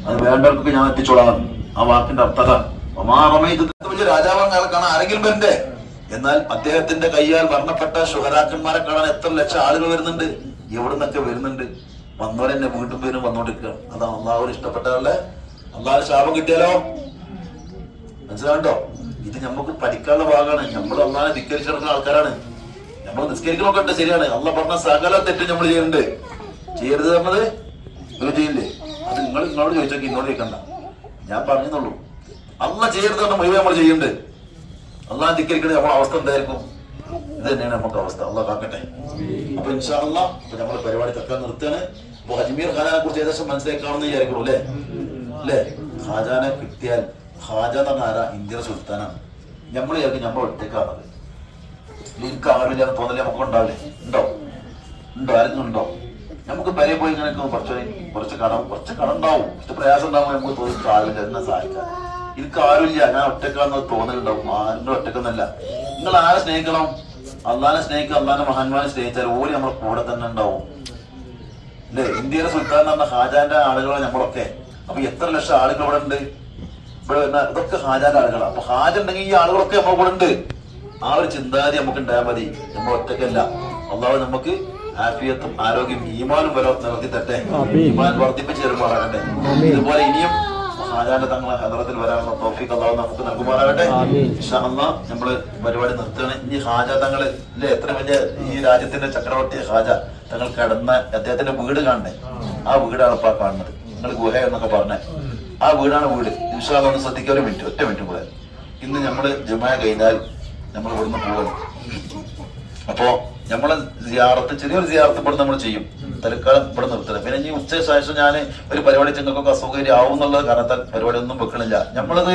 അത് വേണ്ടവർക്ക് ഞാൻ എത്തിച്ചോളാം. ആ വാക്കിന്റെ അർത്ഥത വലിയ രാജാവാൻ കാണാൻ ആരെങ്കിലും വരണ്ടേ? എന്നാൽ അദ്ദേഹത്തിന്റെ കയ്യാൽ മരണപ്പെട്ട ശുഹരാക്കന്മാരെ കാണാൻ എത്ര ലക്ഷം ആളുകൾ വരുന്നുണ്ട്, എവിടുന്നൊക്കെ വരുന്നുണ്ട്. വന്നവരെന്നെ വീണ്ടും പേരും വന്നോണ്ടിരിക്കുക. അതാണ് അള്ളാഹുവിന് ഇഷ്ടപ്പെട്ടവരുടെ. അള്ളാഹുവിന് ശാപം കിട്ടിയാലോ? മനസ്സിലാണ്ടോ? ഇത് നമുക്ക് പഠിക്കാനുള്ള ഭാഗമാണ്. നമ്മൾ അള്ളാഹിനെ ധിക്കരിച്ചിടക്കുന്ന ആൾക്കാരാണ്. നമ്മൾ നിസ്കരിക്കണമൊക്കെ ഉണ്ട്, ശരിയാണ്. അള്ളാഹ് പറഞ്ഞ സകല തെറ്റും നമ്മൾ ചെയ്യുന്നുണ്ട്. ചെയ്യരുത് പറഞ്ഞത് ഇവർ ചെയ്യില്ലേ? അത് നിങ്ങളോട് ചോദിച്ചോക്കി ഇന്നോട് ചോദിക്കണ്ട, ഞാൻ പറഞ്ഞെന്നുള്ളൂ. അള്ളാ ചെയ്യരുത് പറഞ്ഞ മുഴുവൻ നമ്മൾ ചെയ്യുന്നുണ്ട്. അള്ളാഹ് ധിക്കരിക്കണേ നമ്മുടെ അവസ്ഥ എന്തായിരിക്കും? ഇത് തന്നെയാണ് നമുക്ക് അവസ്ഥ. അള്ളാഹ് കാക്കട്ടെ. അപ്പൊ ഇൻഷാ അള്ളാഹ് നമ്മള് പരിപാടി തക്കാൻ നിർത്തുകയാണ്. അപ്പൊ അജ്മീർ ഖാനെ കുറിച്ച് ഏകദേശം മനസ്സിലാക്കാമെന്ന് വിചാരിക്കുള്ളൂ അല്ലേ? അല്ലേ? ഖാജാനെ കിട്ടിയാൽ, ഖാജ എന്ന് പറഞ്ഞ ആരാ? ഇന്ത്യയുടെ സുൽത്താനാണ്. നമ്മൾ വിചാരിക്കും നമ്മൾ ഒറ്റക്കാണത്. എനിക്ക് ആരുമില്ല തോന്നലേ നമുക്ക് ഉണ്ടാവില്ലേ? ഉണ്ടോ? ആരെങ്കിലും ഉണ്ടോ? നമുക്ക് പെരേ പോയി ഇങ്ങനെ കുറച്ച് കടം ഉണ്ടാവും, കുറച്ച് പ്രയാസം ഉണ്ടാവും. നമുക്ക് തോന്നി ആരുമില്ല, എന്നെ സഹായിക്കാം. എനിക്ക് ആരുമില്ല, ഞാൻ ഒറ്റക്കാന്ന് തോന്നലുണ്ടാവും. ആരും ഒറ്റക്കെന്നല്ല. നിങ്ങൾ ആരെ സ്നേഹിക്കണം? അള്ളാനെ സ്നേഹിക്കുക. അള്ളാന്റെ മഹാന്മാരെ സ്നേഹിച്ചാൽ ഓര് നമ്മളെ കൂടെ തന്നെ ഉണ്ടാവും അല്ലേ? ഇന്ത്യയിലെ സുൽത്താൻ എന്ന് പറഞ്ഞ ഹാജാന്റെ ആളുകളാണ് നമ്മളൊക്കെ. അപ്പൊ എത്ര ലക്ഷം ആളുകൾ ഇവിടെ ഉണ്ട്? ഇവിടെ വരുന്ന ഇതൊക്കെ ഹാജാന്റെ ആളുകളാണ്. അപ്പൊ ഹാജ ഉണ്ടെങ്കിൽ ഈ ആളുകളൊക്കെ നമ്മളെ കൂടെ ഉണ്ട്. ആ ഒരു ചിന്താഗതി നമുക്ക് ഉണ്ടായാൽ മതി. നമ്മൾ ഒറ്റക്കല്ല. അള്ളാഹു നമുക്ക് ആഫിയത്തും ആരോഗ്യം ഈമാനും നിലനിർത്തി തട്ടെ. ഈമാൻ വർദ്ധിപ്പിച്ച് തരുമാറാകട്ടെ. ഇതുപോലെ ഇനിയും ഹാജാന്റെ തങ്ങളെ ഹദറത്തിൽ വരാനുള്ള തൗഫീഖ് അള്ളാഹു നമുക്ക് നൽകുമാറാകട്ടെ. ഇൻഷാ അല്ലാഹ് നമ്മള് പരിപാടി നിർത്തുകയാണ്. ഇനി ഹാജ തങ്ങള് ഇല്ലേ, എത്ര വലിയ ഈ രാജ്യത്തിന്റെ ചക്രവർത്തി ഹാജ തങ്ങൾ കടന്ന അദ്ദേഹത്തിന്റെ വീട് കാണണേ. ആ വീടാണ് ഇപ്പൊ കാണുന്നത്. നിങ്ങൾ ഗുഹ എന്നൊക്കെ പറഞ്ഞേ, ആ വീടാണ് വീട്. ഇൻഷാ അല്ലാഹ് ഒന്ന് ശ്രദ്ധിക്കുക. ഒരു മിനിറ്റ്, ഒറ്റ മിനിറ്റ് കൂടെ. ഇന്ന് നമ്മള് ജുമാ കഴിഞ്ഞാൽ നമ്മൾ ഇവിടുന്ന് പോകുന്നു. അപ്പോ നമ്മളെ സിയാറത്ത്, ചെറിയൊരു സിയാറത്ത് ഇവിടെ നമ്മൾ ചെയ്യും. തൽക്കാലം ഇവിടെ നിർത്തണം. പിന്നെ ഇനി ഉച്ച ശേഷം ഞാൻ ഒരു പരിപാടി ചെങ്ങൾക്കൊക്കെ അസൗകര്യം ആവും എന്നുള്ള കാരണത്താൽ പരിപാടി ഒന്നും വെക്കണില്ല. നമ്മളത്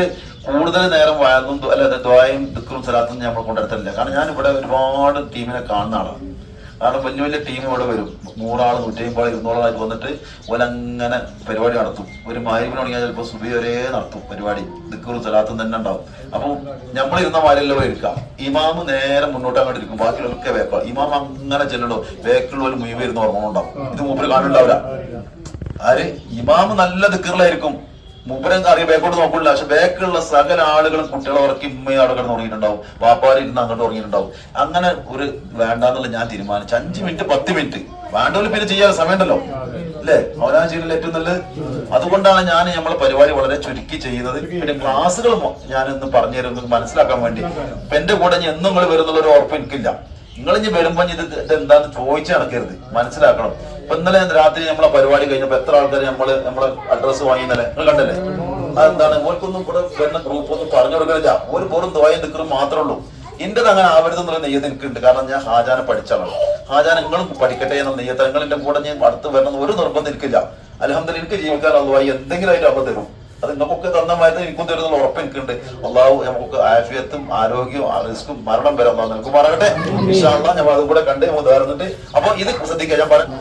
കൂടുതൽ നേരം വായതും അല്ലാതെ ദ്വായും ദിക്റും സലാത്തും നമ്മൾ കൊണ്ടുവരത്തില്ല. കാരണം ഞാൻ ഇവിടെ ഒരുപാട് ടീമിനെ കാണുന്ന ആളാണ്. കാരണം വലിയ വലിയ ടീം ഇവിടെ വരും. 100 ആൾ 150 ആൾ 200 ആളായിട്ട് വന്നിട്ട് ഓലങ്ങനെ പരിപാടി നടത്തും. ഒരു മഗ്‌രിബിന് തുടങ്ങിയാൽ ചിലപ്പോൾ സുബഹി വരെ നടത്തും പരിപാടി. ദിക്റും സലാത്തും തന്നെ ഉണ്ടാവും. അപ്പൊ നമ്മളിരുന്ന മാരെല്ലാം ഇരിക്കാം. ഇമാമ് നേരെ മുന്നോട്ട് അങ്ങോട്ട് ഇരിക്കും, ബാക്കിയുള്ളവർക്ക് വേക്കാം. ഇമാം അങ്ങനെ ചെല്ലണോ, വേക്കുള്ള മുഴുവൻ ഇരുന്ന് ഓർമ്മ ഉണ്ടാവും. ഇത് മൂപ്പര് കാണുന്നുണ്ടാവില്ല. ആര്? ഇമാമ് നല്ല ദിക്റിലായിരിക്കും. മൂപ്പരം അറിയാം, ബേക്കോട്ട് നോക്കില്ല. പക്ഷെ ബേക്കുള്ള സകല ആളുകളും കുട്ടികളെ ഉറക്കി ഉമ്മയും അവിടെ കിടന്ന് തുടങ്ങിയിട്ടുണ്ടാവും, വാപ്പാരി ഇരുന്ന് അങ്ങോട്ട് തുടങ്ങിയിട്ടുണ്ടാവും. അങ്ങനെ ഒരു വേണ്ടാന്നുള്ള ഞാൻ തീരുമാനിച്ചു. 5 മിനിറ്റ് 10 മിനിറ്റ് വേണ്ടവര് പിന്നെ ചെയ്യാൻ സമയമുണ്ടല്ലോ അല്ലേ? അവനാണ് ചെയ്യുന്നത് ഏറ്റവും നല്ലത്. അതുകൊണ്ടാണ് ഞാൻ നമ്മളെ പരിപാടി വളരെ ചുരുക്കി ചെയ്യുന്നത്. പിന്നെ ക്ലാസ്സുകൾ ഞാനൊന്ന് പറഞ്ഞു തരുന്നത് മനസ്സിലാക്കാൻ വേണ്ടി. ഇപ്പൊ എന്റെ കൂടെ ഞാൻ എന്നും നിങ്ങൾ വരുന്നുള്ള ഒരു ഉറപ്പ് എനിക്കില്ല. നിങ്ങൾ ഇനി വരുമ്പോ ഇത് എന്താന്ന് ചോദിച്ചു നടക്കരുത്, മനസ്സിലാക്കണം. ഇപ്പൊ ഇന്നലെ രാത്രി നമ്മളെ പരിപാടി കഴിഞ്ഞപ്പോ എത്ര ആൾക്കാർ നമ്മളെ അഡ്രസ്സ് വാങ്ങിയെന്നല്ലേ നിങ്ങൾ കണ്ടല്ലേ? അതെന്താണ്? ഓർക്കൊന്നും ഇവിടെ വരുന്ന ഗ്രൂപ്പ് ഒന്നും പറഞ്ഞു കൊടുക്കുന്നില്ല. ഒരു പോലും ദ്വായം നിൽക്കുന്നത് മാത്രമേ ഉള്ളൂ. ഇന്റേത് അങ്ങനെ ആവരുതെന്നുള്ള നെയ്യത്ത് എനിക്കുണ്ട്. കാരണം ഞാൻ ഹാജാനെ പഠിച്ചാണ്. ഹാജാൻ നിങ്ങളും പഠിക്കട്ടെ എന്ന നെയ്യത്ത്. നിങ്ങൾ എന്റെ കൂടെ ഞാൻ അടുത്ത് വരണം ഒരു നിർബന്ധം എനിക്കില്ല. അൽഹംദുലില്ലാഹ് എനിക്ക് ജീവിക്കാൻ അള്ളാഹു എന്തെങ്കിലും ആയിട്ട് അപ്പൊ തരും. അത് നിങ്ങൾക്കൊക്കെ തന്നമായിട്ട് എനിക്കും തരുന്നുള്ള ഉറപ്പ് എനിക്കുണ്ട്. അള്ളാഹു നമുക്ക് ആഫിയത്തും ആരോഗ്യവും റിസ്ക്കും മരണം വരെ അള്ളാഹു നൽകുമാറാകട്ടെ. ഇൻഷാ അല്ലാഹ് ഞാൻ അതും കൂടെ കണ്ട് നമുക്ക് തരുന്നുണ്ട്. അപ്പൊ ഇത് ശ്രദ്ധിക്കുക. ഞാൻ പറഞ്ഞു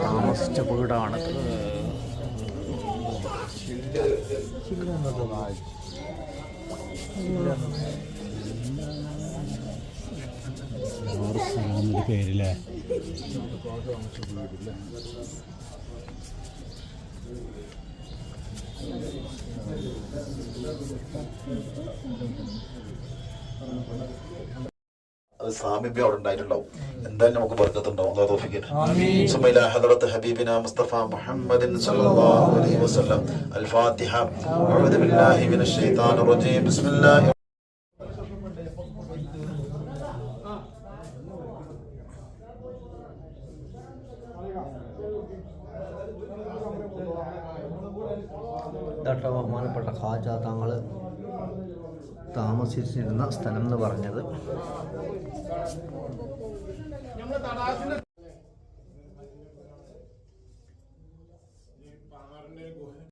താമസിച്ച വീടാണ്. പേരില്ലേ? അത് സാമീപ്യം അവിടെ ഉണ്ടായിട്ടുണ്ടാവും. എന്തായാലും നമുക്ക് ബർക്കത്തുണ്ടാവും. അല്ലാഹു തൗഫീഖ് ചെയ്യട്ടെ. സുമ്മ ഇലാ ഹദറത്ത് ഹബീബിനാ മുസ്തഫ മുഹമ്മദിൻ സ്വല്ലല്ലാഹു അലൈഹി വസല്ലം. അൽ ഫാത്തിഹ. അഊദു ബില്ലാഹി മിനശ് ശൈത്താനിർ റജീം. ബിസ്മില്ലാഹിർ ബഹുമാനപ്പെട്ട ഖാജ തങ്ങൾ താമസിച്ചിരുന്ന സ്ഥലം എന്ന് പറഞ്ഞത്